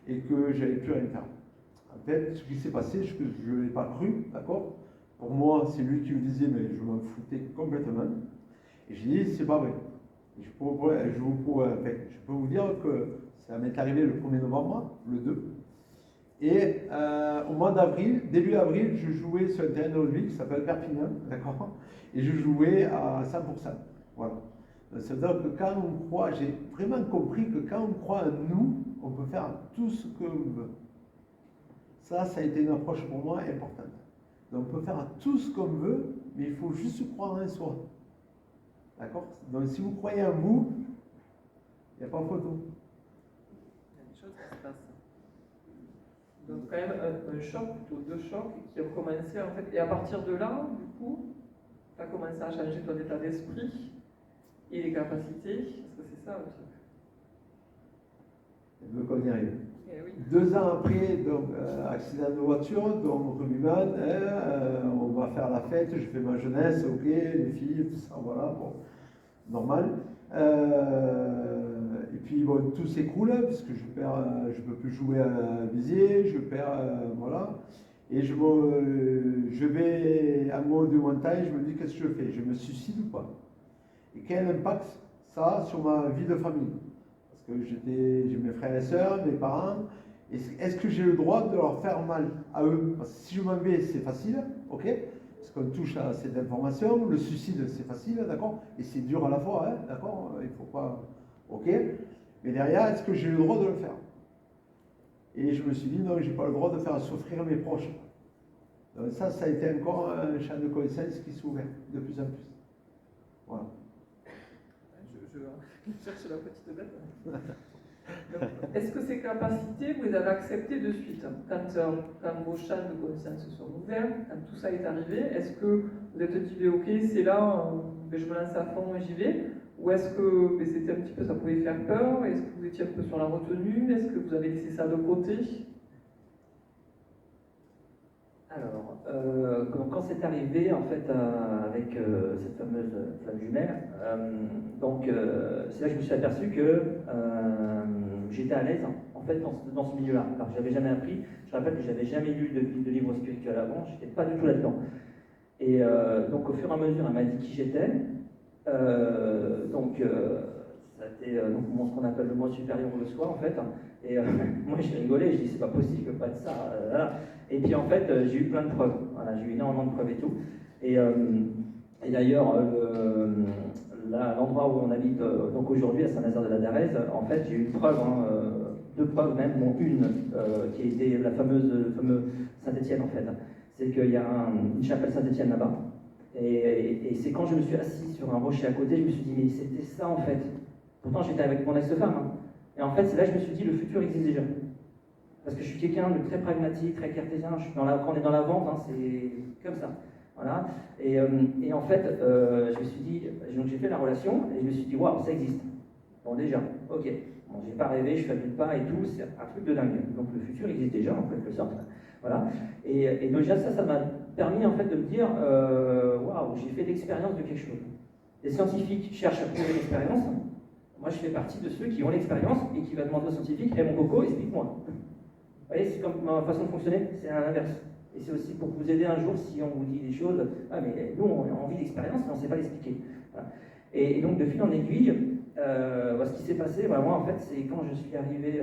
et que j'allais plus rien faire. En fait, ce qui s'est passé, c'est que je ne l'ai pas cru, d'accord. Pour moi, c'est lui qui me disait, mais je m'en foutais complètement. Et j'ai dit, c'est pas vrai. Et je peux vous dire que ça m'est arrivé le 1er novembre, le 2. Et au mois d'avril, début avril, je jouais sur un terrain de rugby qui s'appelle Perpignan, d'accord. Et je jouais à 100%. Voilà. Ça veut dire que quand on croit, j'ai vraiment compris que quand on croit en nous, on peut faire tout ce que l'on veut. Ça a été une approche pour moi importante. Donc on peut faire tout ce qu'on veut, mais il faut juste croire en soi. D'accord? Donc si vous croyez en vous, il n'y a pas photo. Il y a des choses qui se passent. Donc quand même un choc, plutôt 2 chocs, qui ont commencé en fait. Et à partir de là, du coup, tu as commencé à changer ton état d'esprit et les capacités, parce que c'est ça le truc. Je veux qu'on y arrive. Eh oui. 2 ans après, donc, accident de voiture, donc rugbyman, on va faire la fête, je fais ma jeunesse, ok, les filles, tout ça, voilà, bon, normal. Et puis bon, tout s'écroule, parce que je peux plus jouer à Béziers, je perds, voilà. Et je vais à mon de montagne, je me dis qu'est-ce que je fais? Je me suicide ou pas? Et quel impact ça a sur ma vie de famille? Parce que j'ai mes frères et sœurs, mes parents. Est-ce que j'ai le droit de leur faire mal à eux? Parce que si je m'en vais, c'est facile, ok? Parce qu'on touche à cette information. Le suicide, c'est facile, d'accord? Et c'est dur à la fois, hein, d'accord? Il faut pas, ok? Mais derrière, est-ce que j'ai le droit de le faire? Et je me suis dit, non, j'ai pas le droit de faire souffrir mes proches. Donc ça a été encore un champ de connaissances qui s'ouvre de plus en plus. Voilà. Je cherche la petite bête. Est-ce que ces capacités, vous les avez acceptées de suite quand vos champs de connaissances se sont ouverts, quand tout ça est arrivé, est-ce que vous êtes dit, ok, c'est là, je me lance à fond et j'y vais? Ou est-ce que c'était un petit peu, ça pouvait faire peur? Est-ce que vous étiez un peu sur la retenue? Est-ce que vous avez laissé ça de côté? Alors, quand c'est arrivé en fait avec cette fameuse flamme jumelle, c'est là que je me suis aperçu que j'étais à l'aise en fait dans ce milieu-là. Alors j'avais jamais appris, je rappelle que j'avais jamais lu de livre spirituel avant, j'étais pas du tout là-dedans. Et donc au fur et à mesure, elle m'a dit qui j'étais. Ça a été ce qu'on appelle le moi supérieur ou le soi en fait. Et moi j'ai rigolé, je dis c'est pas possible, pas de ça. Voilà. Et puis en fait j'ai eu plein de preuves, voilà, j'ai eu énormément de preuves et tout. Et d'ailleurs l'endroit où on habite donc aujourd'hui à Saint-Nazaire de la Darèze, en fait j'ai eu une preuve, 2 preuves même, bon une qui a été le fameux Saint-Étienne en fait. C'est qu'il y a une chapelle Saint-Étienne là-bas. Et c'est quand je me suis assis sur un rocher à côté, je me suis dit, mais c'était ça en fait. Pourtant j'étais avec mon ex-femme. Hein. Et en fait, c'est là que je me suis dit, le futur existe déjà. Parce que je suis quelqu'un de très pragmatique, très cartésien. Quand on est dans la vente, hein, c'est comme ça. Voilà. Et en fait, je me suis dit, donc j'ai fait la relation et je me suis dit, waouh, ça existe. Bon, déjà, ok. Bon, j'ai pas rêvé, je fabule pas et tout, c'est un truc de dingue. Donc le futur existe déjà en quelque sorte. Voilà. Et donc déjà ça m'a permis en fait de me dire, waouh, j'ai fait l'expérience de quelque chose. Les scientifiques cherchent à prouver l'expérience. Moi je fais partie de ceux qui ont l'expérience et qui va demander aux scientifiques, mon coco, explique-moi. Vous voyez, c'est comme ma façon de fonctionner, c'est à l'inverse. Et c'est aussi pour vous aider un jour si on vous dit des choses, ah mais nous on a envie d'expérience mais on ne sait pas l'expliquer. Voilà. Et donc de fil en aiguille, ce qui s'est passé vraiment en fait, c'est quand je suis arrivé,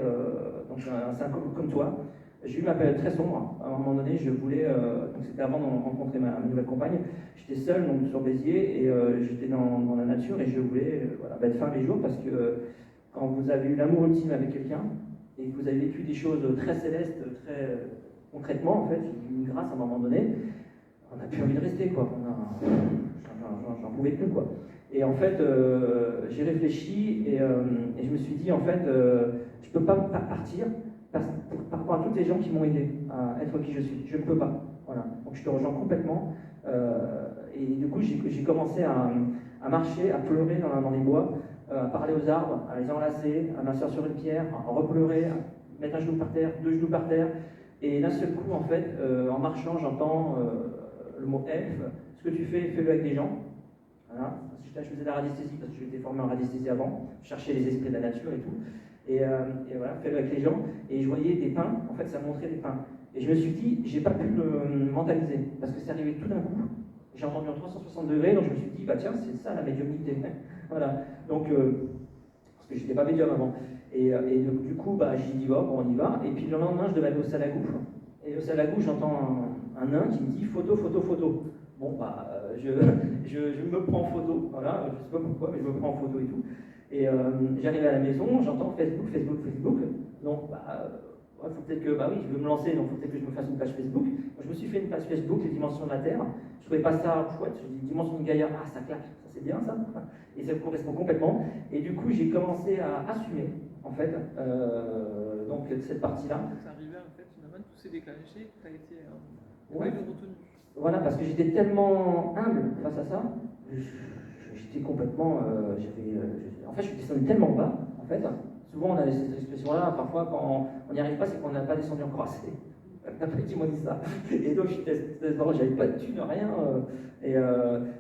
c'est un couple comme toi, j'ai eu ma période très sombre. À un moment donné, je voulais, donc c'était avant de rencontrer ma nouvelle compagne, j'étais seul donc, sur Béziers et j'étais dans la nature et je voulais mettre fin à mes jours parce que quand vous avez eu l'amour ultime avec quelqu'un et que vous avez vécu des choses très célestes, très concrètement en fait, une grâce à un moment donné, on n'a plus envie de rester quoi. J'en pouvais plus, quoi. Et en fait, j'ai réfléchi et je me suis dit, en fait, je peux pas partir par rapport à toutes les gens qui m'ont aidé à être qui je suis. Je ne peux pas. Voilà. Donc je te rejoins complètement. Et du coup, j'ai commencé à marcher, à pleurer dans les bois, à parler aux arbres, à les enlacer, à m'asseoir sur une pierre, à repleurer, à mettre un genou par terre, deux genoux par terre. Et d'un seul coup, en fait, en marchant, j'entends le mot F. Ce que tu fais, fais-le avec des gens. Voilà. Je faisais de la radiesthésie parce que j'étais formé en radiesthésie avant. Je cherchais les esprits de la nature et tout. Et voilà, fais-le avec les gens. Et je voyais des pins. En fait, ça montrait des pins. Et je me suis dit, j'ai pas pu le mentaliser parce que c'est arrivé tout d'un coup. J'ai entendu en 360 degrés, donc je me suis dit, bah tiens, c'est ça la médiumnité. Voilà. Donc, parce que j'étais pas médium avant. Et du coup, bah, j'ai dit, bon, on y va. Et puis le lendemain, je devais aller au Salagou. Et au Salagou, j'entends un nain qui me dit, photo, photo, photo. Bon, bah, je me prends en photo. Voilà, je sais pas pourquoi, mais je me prends en photo et tout. Et j'arrive à la maison, j'entends Facebook, Facebook, Facebook. Donc, bah, faut peut-être que, bah oui, je veux me lancer, donc il faut peut-être que je me fasse une page Facebook. Moi, je me suis fait une page Facebook, les dimensions de la Terre. Je trouvais pas ça chouette. Je dis dimension de Gaïa, ah, ça claque, ça c'est bien ça. Et ça me correspond complètement. Et du coup, j'ai commencé à assumer, en fait, donc cette partie-là. C'est arrivé, en fait, finalement, tout s'est déclenché, tu as été Ouais. retenu. Voilà, parce que j'étais tellement humble face à ça, j'étais complètement. En fait, je suis descendu tellement bas, en fait. Souvent, on a cette expression-là, parfois, quand on n'y arrive pas, c'est qu'on n'a pas descendu encore assez. Après, qui m'ont dit ça. Et donc, j'avais pas de thune, rien. Mais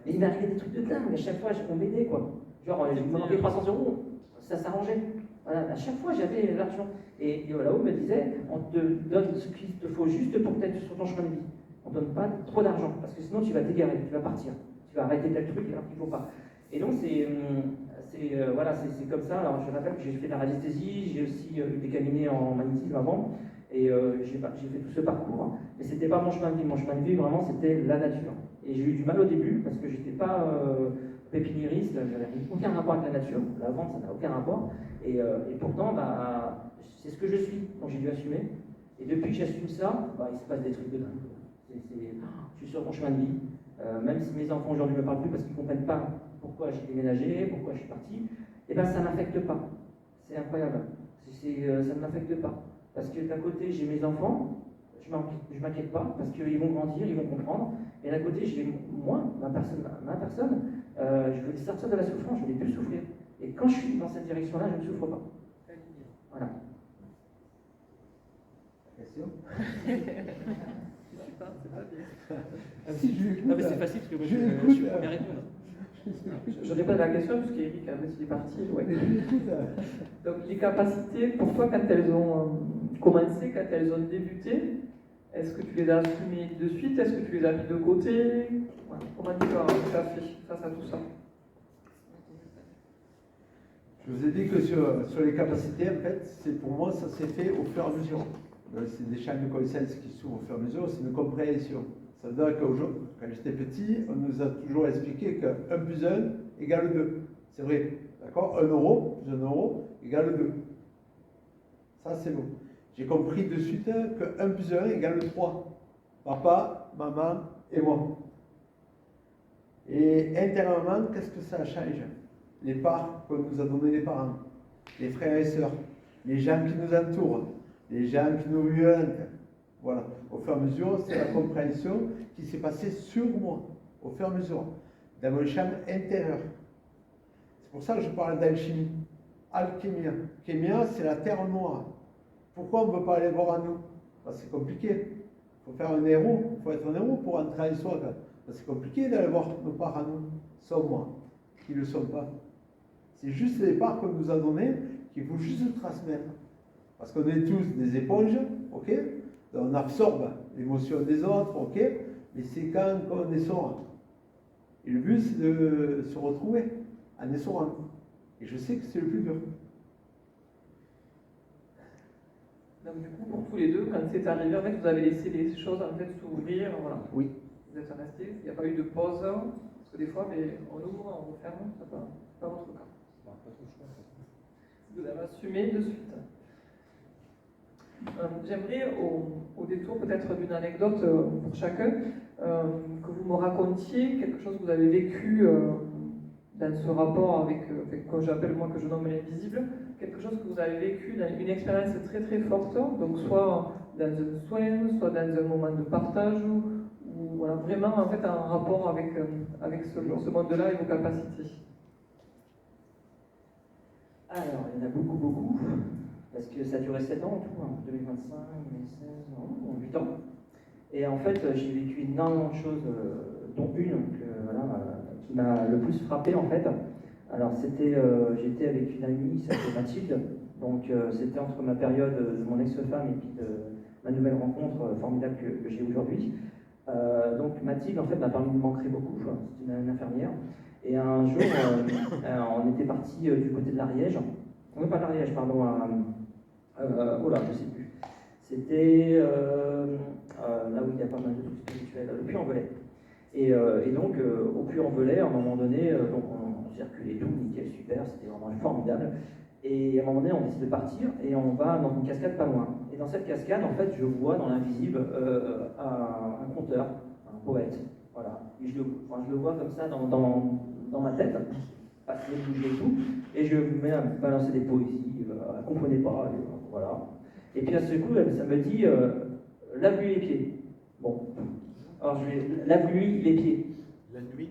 il m'est arrivé des trucs de dingue. À chaque fois, on m'aidait, quoi. Genre, il me manquait 300 €, ça s'arrangeait. Voilà, à chaque fois, j'avais l'argent. Et là-haut, me disait, on te donne ce qu'il te faut juste pour que tu ailles sur ton chemin de vie. On ne donne pas trop d'argent, parce que sinon tu vas t'égarer, tu vas partir, tu vas arrêter tel truc alors qu'il ne faut pas. Et donc voilà, c'est comme ça. Alors je rappelle que j'ai fait de la radiesthésie, j'ai aussi eu des cabinets en magnétisme avant, et j'ai fait tout ce parcours. Mais c'était pas mon chemin de vie. Mon chemin de vie vraiment c'était la nature. Et j'ai eu du mal au début parce que j'étais pas pépiniériste, j'avais aucun rapport avec la nature. La vente ça n'a aucun rapport. Et pourtant bah, c'est ce que je suis. Donc j'ai dû assumer. Et depuis que j'assume ça, bah, il se passe des trucs de dingue. Je suis sur mon chemin de vie, même si mes enfants aujourd'hui ne me parlent plus parce qu'ils ne comprennent pas pourquoi j'ai déménagé, pourquoi je suis parti, et bien ça ne m'affecte pas. C'est incroyable. Ça ne m'affecte pas. Parce que d'un côté, j'ai mes enfants, je ne m'inquiète pas, parce qu'ils vont grandir, ils vont comprendre, et d'un côté, j'ai moi, ma personne, je veux sortir de la souffrance, je ne veux plus souffrir. Et quand je suis dans cette direction-là, je ne souffre pas. Voilà. Question. C'est pas bien. Si je l'écoute, Non, mais c'est facile parce que moi, je je l'écoute, suis premier à répondre. Je réponds à la question parce qu'Éric, il est parti. Ouais. je l'écoute. Donc, les capacités, pour toi, quand elles ont commencé, quand elles ont débuté, est-ce que tu les as assumées de suite? Est-ce que tu les as mis de côté? Voilà. Comment tu as fait face à tout ça? Je vous ai dit que sur les capacités, en fait, pour moi, ça s'est fait au fur et à mesure. C'est des champs de connaissances qui s'ouvrent au fur et à mesure, c'est une compréhension. Ça veut dire qu'aujourd'hui, quand j'étais petit, on nous a toujours expliqué que 1 plus 1 égale 2. C'est vrai, d'accord? 1 euro plus 1 euro égale 2. Ça, c'est bon. J'ai compris de suite que 1 plus 1 égale 3. Papa, maman et moi. Et intérieurement, qu'est-ce que ça change? Les parts qu'on nous a donné les parents, les frères et sœurs, les gens qui nous entourent, les gens qui nous violentent. Voilà. Au fur et à mesure, c'est la compréhension qui s'est passée sur moi, au fur et à mesure, dans mon champ intérieur. C'est pour ça que je parle d'alchimie. Alchimia. Kémia, c'est la terre noire. Pourquoi on ne peut pas aller voir à nous? C'est compliqué. Il faut faire un héros. Il faut être un héros pour entrer en soi. C'est compliqué d'aller voir nos parts à nous, sauf moi, qui ne le sont pas. C'est juste les parts qu'on nous a données qu'il faut juste transmettre. Parce qu'on est tous des éponges, ok? On absorbe l'émotion des autres, ok? Mais c'est quand on est sort. Et le but, c'est de se retrouver en essorant. Et je sais que c'est le plus dur. Donc, du coup, pour tous les deux, quand c'est arrivé, en fait, vous avez laissé les choses en fait s'ouvrir, voilà. Oui. Vous êtes restés, il n'y a pas eu de pause, parce que des fois, mais on ouvre, on referme, c'est pas votre cas. Vous avez assumé de suite. J'aimerais, au détour peut-être d'une anecdote pour chacun, que vous me racontiez quelque chose que vous avez vécu dans ce rapport avec quoi j'appelle moi, que je nomme l'invisible, quelque chose que vous avez vécu, une expérience très très forte, donc soit dans un soin, soit dans un moment de partage, ou voilà, vraiment en fait en rapport avec ce monde-là et vos capacités. Alors, il y en a beaucoup, beaucoup, parce que ça a duré 7 ans en tout, hein, 2025, 2016, 8 ans. Et en fait, j'ai vécu énormément de choses, dont une qui m'a le plus frappé en fait. Alors, j'étais avec une amie qui s'appelait Mathilde, donc c'était entre ma période de mon ex-femme et puis de ma nouvelle rencontre formidable que j'ai aujourd'hui. Donc Mathilde en fait m'a permis de m'ancrer beaucoup, c'est une infirmière. Et un jour, on était parti du côté de l'Ariège, non pas l'Ariège, pardon, oh là, je sais plus. C'était là où il y a pas mal de trucs spirituels, le Puy-en-Velay. Et donc, au Puy-en-Velay, à un moment donné, donc on circulait tout, nickel, super, c'était vraiment formidable. Et à un moment donné, on décide de partir et on va dans une cascade pas loin. Et dans cette cascade, en fait, je vois dans l'invisible un conteur, un poète. Voilà. Et je le vois comme ça dans ma tête, passer, bouger et tout. Et je me mets à balancer des poésies, elle ne comprenait pas, voilà. Et puis à ce coup, ça me dit lave-lui les pieds. Bon. Alors je vais lave-lui les pieds. La nuit.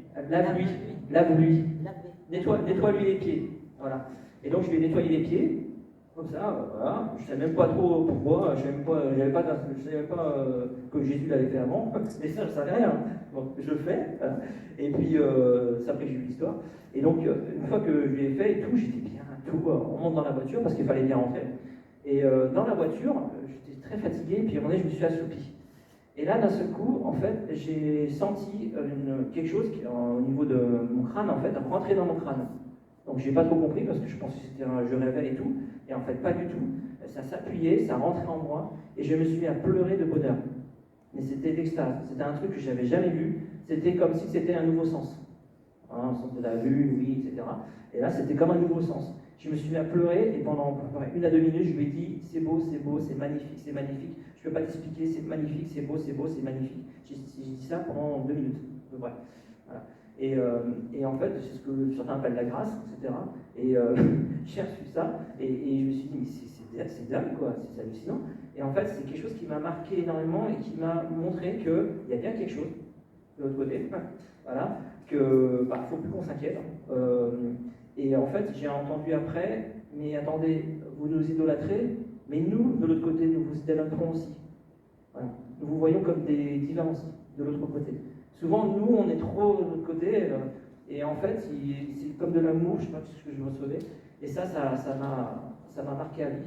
Lave-lui. Nettoie-lui les pieds. Voilà. Et donc je lui ai nettoyé les pieds, comme ça, voilà. Je ne savais même pas trop pourquoi, je ne savais pas que Jésus l'avait fait avant, mais ça je ne savais rien. Donc je le fais, voilà. Et puis ça après j'ai eu l'histoire. Et donc une fois que je lui ai fait et tout, j'étais bien, tout, on monte dans la voiture parce qu'il fallait bien rentrer. Et dans la voiture, j'étais très fatigué, puis à un moment donné je me suis assoupi. Et là, d'un seul coup, en fait, j'ai senti quelque chose qui, au niveau de mon crâne, en fait, rentrer dans mon crâne. Donc j'ai pas trop compris parce que je pensais que c'était un jeu rêvais et tout, et en fait pas du tout. Ça s'appuyait, ça rentrait en moi, et je me suis mis à pleurer de bonheur. Mais c'était d'extase, c'était un truc que j'avais jamais vu, c'était comme si c'était un nouveau sens. Un sens de la vue, oui, etc. Et là c'était comme un nouveau sens. Je me suis mis à pleurer, et pendant 1 à 2 minutes, je lui ai dit c'est beau, c'est magnifique, je ne peux pas t'expliquer, c'est magnifique, c'est beau, c'est magnifique. J'ai dit ça pendant 2 minutes, à peu près. Voilà. Et en fait, c'est ce que certains appellent la grâce, etc. Et j'ai reçu ça, et je me suis dit, mais c'est dingue, quoi, c'est hallucinant. Et en fait, c'est quelque chose qui m'a marqué énormément et qui m'a montré qu'il y a bien quelque chose de l'autre côté, voilà, que faut plus qu'on s'inquiète. Et en fait, j'ai entendu après, mais attendez, vous nous idolâtrez, mais nous, de l'autre côté, nous vous idolâtrons aussi. Voilà. Nous vous voyons comme des divins aussi, de l'autre côté. Souvent, nous, on est trop de l'autre côté, et en fait, c'est comme de l'amour, je ne sais pas ce que je recevais, et ça m'a marqué à vie.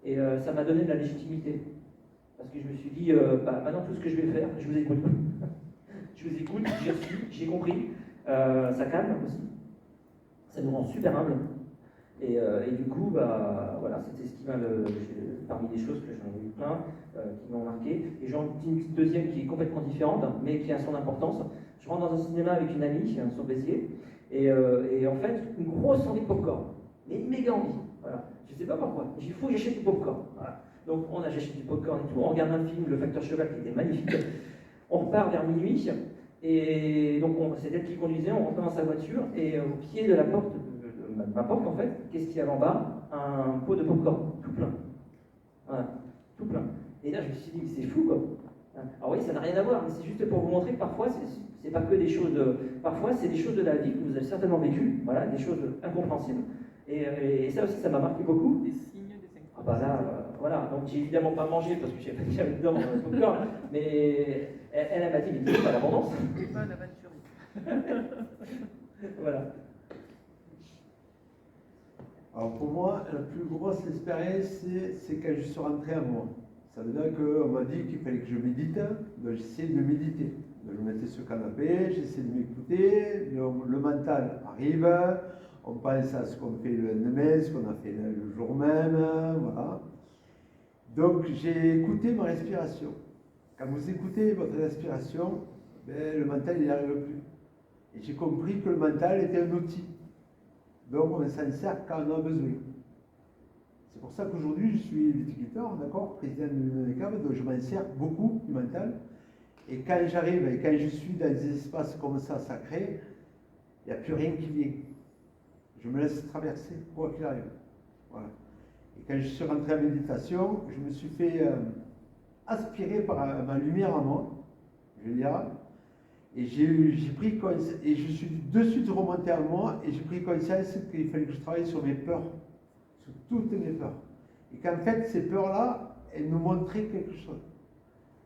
Et ça m'a donné de la légitimité. Parce que je me suis dit, maintenant, tout ce que je vais faire, je vous écoute. Je vous écoute, j'ai reçu, j'ai compris, ça calme aussi, ça nous rend super humbles. Et du coup, voilà, c'était ce qui m'a, parmi les choses que j'en ai eu plein, qui m'ont marqué. Et j'en dis une deuxième qui est complètement différente, mais qui a son importance. Je rentre dans un cinéma avec une amie sur Béziers, et en fait, une grosse envie de popcorn, mais une méga envie. Voilà. Je ne sais pas pourquoi, il faut que j'achète du popcorn. Voilà. Donc j'achète du popcorn et tout, on regarde un film, Le Facteur Cheval, qui était magnifique. On repart vers minuit, et donc c'est elle qui conduisait, on rentre dans sa voiture, et au pied de la porte, ma porte en fait, qu'est-ce qu'il y avait en bas? Un pot de popcorn, tout plein. Voilà, tout plein. Et là je me suis dit, c'est fou quoi. Alors oui, ça n'a rien à voir, mais c'est juste pour vous montrer que parfois, c'est pas que des choses parfois c'est des choses de la vie que vous avez certainement vécues, voilà, des choses incompréhensibles. Et ça aussi, ça m'a marqué beaucoup. Des signes, des synchronicités. Ah bah là, voilà, donc j'ai évidemment pas mangé parce que j'avais dedans dans le popcorn, mais elle m'a dit, mais c'est pas l'abondance. C'est pas l'aventure. Voilà. Alors pour moi, la plus grosse expérience, c'est quand je suis rentré à moi. Ça veut dire qu'on m'a dit qu'il fallait que je médite, donc j'essayais de méditer. Donc je me mettais sur le canapé, j'essayais de m'écouter, le mental arrive, on pense à ce qu'on fait le lendemain, ce qu'on a fait le jour même, voilà. Donc j'ai écouté ma respiration. Quand vous écoutez votre respiration, le mental il n'y arrive plus. Et j'ai compris que le mental était un outil. Donc on s'en sert quand on a besoin. C'est pour ça qu'aujourd'hui je suis viticulteur, d'accord, président de l'UNECAB, donc je m'en sers beaucoup du mental. Et quand j'arrive et quand je suis dans des espaces comme ça sacrés, il n'y a plus rien qui vient. Je me laisse traverser, quoi qu'il arrive. Voilà. Et quand je suis rentré en méditation, je me suis fait aspirer par ma lumière en moi, je veux dire, et j'ai pris conscience, et je suis de suite remonté en moi, et j'ai pris conscience qu'il fallait que je travaille sur mes peurs, sur toutes mes peurs. Et qu'en fait, ces peurs-là, elles nous montraient quelque chose.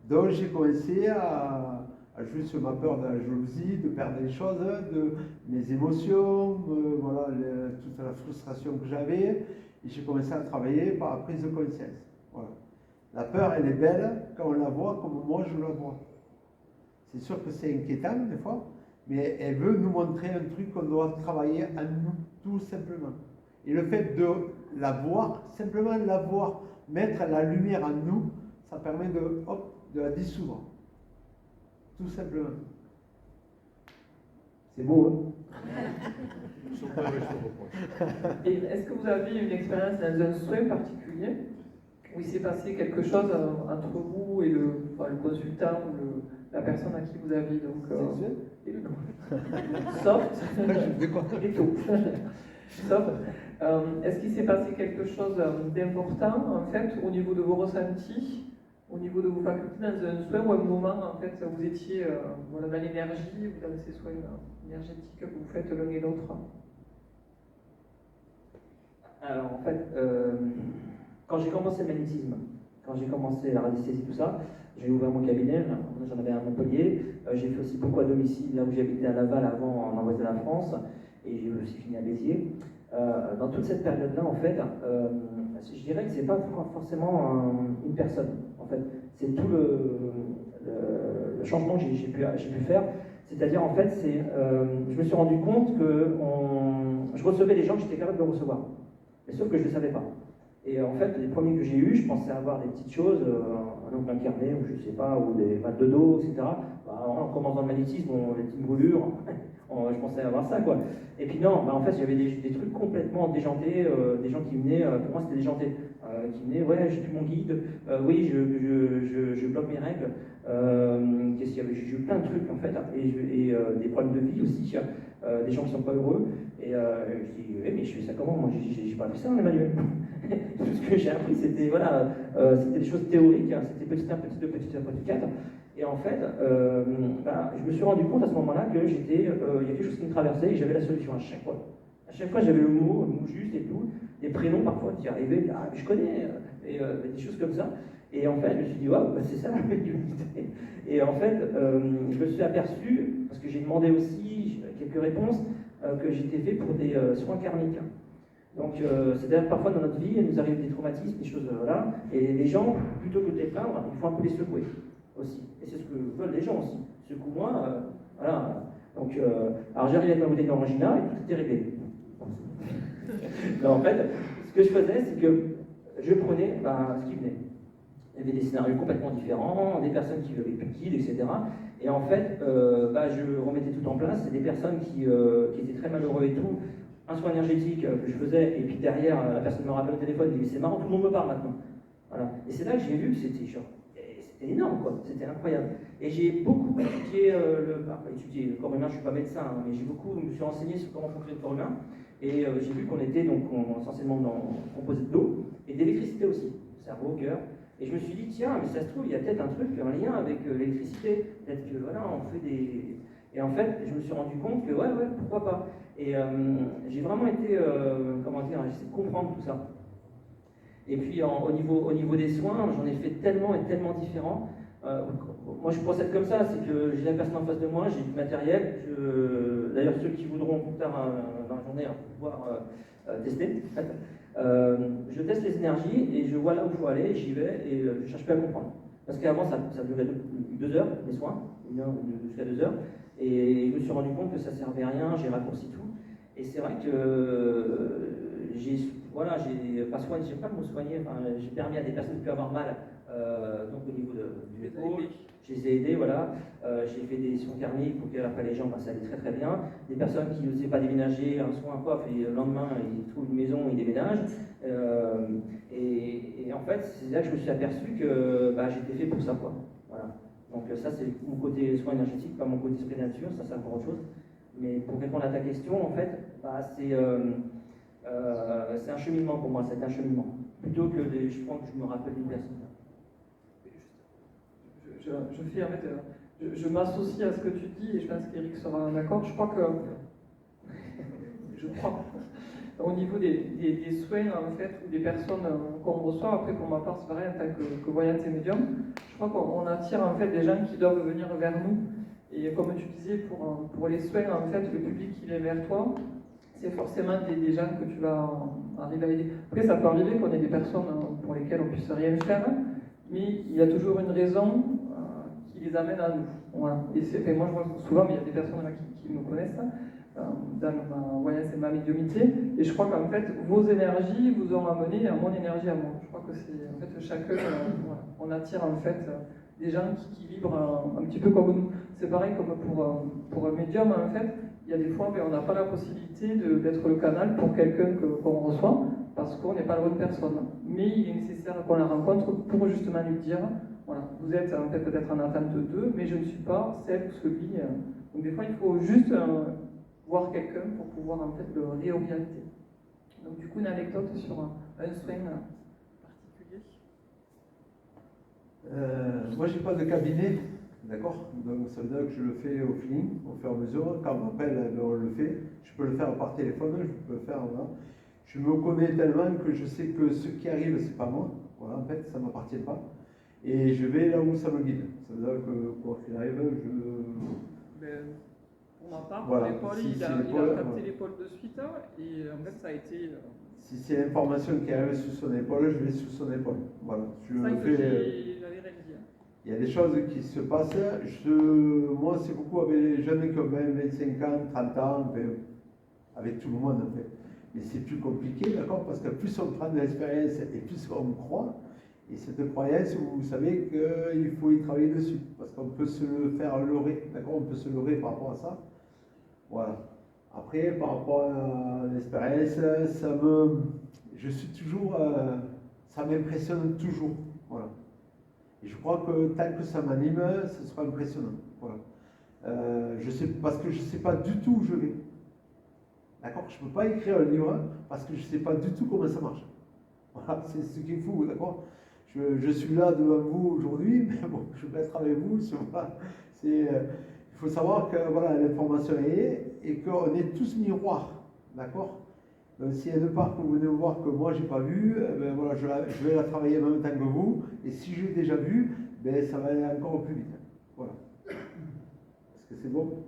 Donc j'ai commencé à jouer sur ma peur de la jalousie, de perdre les choses, de mes émotions, voilà, toute la frustration que j'avais. Et j'ai commencé à travailler par la prise de conscience. Voilà. La peur, elle est belle quand on la voit comme moi je la vois. C'est sûr que c'est inquiétant des fois, mais elle veut nous montrer un truc qu'on doit travailler en nous, tout simplement. Et le fait de la voir, simplement la voir, mettre la lumière en nous, ça permet de la dissoudre. Tout simplement. C'est beau, hein? Et est-ce que vous avez une expérience dans un soin particulier où il s'est passé quelque chose entre vous et le consultant ou la personne à qui vous avez donc soft et tout. Soft. Est-ce qu'il s'est passé quelque chose d'important en fait au niveau de vos ressentis, au niveau de vos facultés dans un soin ou un moment en fait vous étiez voilà, dans l'énergie ou dans ces soins énergétiques que vous faites l'un et l'autre? Alors en fait, quand j'ai commencé le magnétisme, quand j'ai commencé la radiesthésie, tout ça, j'ai ouvert mon cabinet, j'en avais un à Montpellier, j'ai fait aussi beaucoup à domicile, là où j'habitais à Laval avant, en Ouest de la France, et j'ai aussi fini à Béziers. Dans toute cette période-là, en fait, je dirais que c'est pas forcément une personne, en fait, c'est tout le changement que j'ai pu faire. C'est-à-dire, en fait, je me suis rendu compte que je recevais les gens que j'étais capable de recevoir, mais sauf que je ne le savais pas. Et en fait, les premiers que j'ai eus, je pensais avoir des petites choses, un ongle incarné, ou je sais pas, ou des mal de dos, etc. Bah, on commence dans le magnétisme, les petites brûlures, je pensais avoir ça, quoi. Et puis non, bah, en fait, j'avais des trucs complètement déjantés, des gens qui venaient, pour moi c'était déjanté, qui venaient, ouais, j'ai plus mon guide, oui, je bloque mes règles, qu'est-ce qu'il y avait, j'ai eu plein de trucs, en fait, et des problèmes de vie aussi, des gens qui sont pas heureux, et je dis, ouais, mais je fais ça comment? Moi, j'ai pas fait ça, Emmanuel. Tout ce que j'ai appris, c'était voilà, c'était des choses théoriques, hein, c'était petit à petit, de petit à petit. Et en fait, je me suis rendu compte à ce moment-là que il y a quelque chose qui me traversait et j'avais la solution à chaque fois. À chaque fois, j'avais le mot juste et tout, des prénoms parfois qui arrivaient, je connais, des choses comme ça. Et en fait, je me suis dit, waouh, c'est ça la médiumnité. Et en fait, je me suis aperçu, parce que j'ai demandé aussi quelques réponses, que j'étais fait pour des soins karmiques. Donc, c'est-à-dire parfois dans notre vie, il nous arrive des traumatismes, des choses, voilà, et les gens, plutôt que de les plaindre, il faut un peu les secouer aussi. Et c'est ce que veulent les gens aussi. Secoue-moi, voilà. Donc, alors j'arrive avec ma bouteille d'orangina et tout était réglé. Non, en fait, ce que je faisais, c'est que je prenais ce qui venait. Il y avait des scénarios complètement différents, des personnes qui avaient plus de guide, etc. Et en fait, je remettais tout en place. C'est des personnes qui étaient très malheureux et tout. Un soin énergétique que je faisais, et puis derrière, la personne me rappelle au téléphone, elle dit, mais c'est marrant, tout le monde me parle maintenant. Voilà. Et c'est là que j'ai vu que c'était énorme, quoi. C'était incroyable. Et j'ai beaucoup étudié le corps humain, je ne suis pas médecin, hein, mais je me suis renseigné sur comment fonctionne le corps humain, et j'ai vu qu'on était donc essentiellement composé d'eau, et d'électricité aussi, cerveau, cœur. Et je me suis dit, tiens, mais ça se trouve, il y a peut-être un truc, un lien avec l'électricité, peut-être que voilà, on fait des... Et en fait, je me suis rendu compte que, ouais, pourquoi pas. Et j'ai vraiment été, j'essaie de comprendre tout ça. Et puis au niveau des soins, j'en ai fait tellement et tellement différents. Moi, je procède comme ça, c'est que j'ai la personne en face de moi, j'ai du matériel. D'ailleurs, ceux qui voudront plus tard dans la journée pouvoir tester. Je teste les énergies et je vois là où il faut aller, j'y vais et je ne cherche plus à comprendre. Parce qu'avant, ça durait 2 heures, les soins, 1 heure jusqu'à 2 heures. Et je me suis rendu compte que ça ne servait à rien, j'ai raccourci tout. Et c'est vrai que j'ai pas le mot soigné, j'ai permis à des personnes qui peuvent avoir mal, donc au niveau du l'épaule, je les ai aidés, voilà. J'ai fait des soins karmiques pour qu'après les gens, ça allait très très bien. Des personnes qui n'osaient pas déménager, un soin, et le lendemain, ils trouvent une maison, ils déménagent. Et en fait, c'est là que je me suis aperçu que j'étais fait pour ça, quoi. Voilà. Donc ça, c'est mon côté soin énergétique, pas mon côté esprit de nature, ça c'est encore autre chose. Mais pour répondre à ta question, en fait, bah, c'est un cheminement pour moi, c'est un cheminement. Plutôt que je pense que je me rappelle d'une personne. Je fais en fait, je m'associe à ce que tu dis et je pense qu'Éric sera d'accord. Je crois que, je crois, au niveau des soins en fait, ou des personnes qu'on reçoit, après pour ma part c'est pareil en tant que voyante et médium, je crois qu'on attire en fait des gens qui doivent venir vers nous. Et comme tu disais, pour les soins, en fait, le public qui est vers toi, c'est forcément des gens que tu vas arriver à aider. Après, ça peut arriver qu'on ait des personnes pour lesquelles on puisse rien faire, mais il y a toujours une raison qui les amène à nous. Voilà. Et moi, je vois souvent, mais il y a des personnes là qui me connaissent dans ma voyance et ma médiumnité, et je crois qu'en fait, vos énergies vous ont amené à mon énergie à moi. Je crois que c'est en fait chacun, voilà. On attire en fait des gens qui vibrent un petit peu comme nous. C'est pareil comme pour un médium, en fait, il y a des fois on n'a pas la possibilité d'être le canal pour quelqu'un qu'on reçoit, parce qu'on n'est pas la bonne personne. Mais il est nécessaire qu'on la rencontre pour justement lui dire, voilà, vous êtes en fait peut-être en attente d'eux, mais je ne suis pas celle ou celui. Donc des fois il faut juste voir quelqu'un pour pouvoir en fait le réorienter. Donc du coup une anecdote sur un soin particulier. Moi, j'ai pas de cabinet, d'accord? Donc, ça veut dire que je le fais au feeling, au fur et à mesure. Quand on m'appelle, on le fait. Je peux le faire par téléphone, je peux le faire là. Je me connais tellement que je sais que ce qui arrive, c'est pas moi. Voilà, en fait, ça ne m'appartient pas. Et je vais là où ça me guide. Ça veut dire que, quoi qu'il arrive, Ben, pour ma part, voilà. l'épaule, Si il a l'épaule, capté voilà. l'épaule de suite, et en fait ça a été. Si c'est l'information qui arrive sous son épaule, je vais sous son épaule. Voilà. Je Ça le que fais. j'avais réalisé. Il y a des choses qui se passent. Moi, c'est beaucoup avec les jeunes qui ont 20, 25 ans, 30 ans, ben, avec tout le monde en fait. Mais c'est plus compliqué, d'accord? Parce que plus on prend de l'expérience et plus on croit. Et cette croyance, vous savez qu'il faut y travailler dessus. Parce qu'on peut se le faire leurrer, d'accord? On peut se leurrer par rapport à ça. Voilà. Après, par rapport à l'expérience, je suis toujours, ça m'impressionne toujours. Voilà. Et je crois que tant que ça m'anime, ce sera impressionnant. Voilà. Je sais, parce que je ne sais pas du tout où je vais. D'accord? Je ne peux pas écrire un livre parce que je ne sais pas du tout comment ça marche. Voilà, c'est ce qui est fou, d'accord? Je suis là devant vous aujourd'hui, mais bon, je vais être avec vous. Il faut savoir que voilà, l'information est et qu'on est tous miroirs, d'accord? Donc s'il y a une part que vous venez me voir que moi j'ai pas vu, ben voilà, je vais la travailler en même temps que vous, et si j'ai déjà vu, ben ça va aller encore plus vite. Voilà. Est-ce que c'est bon?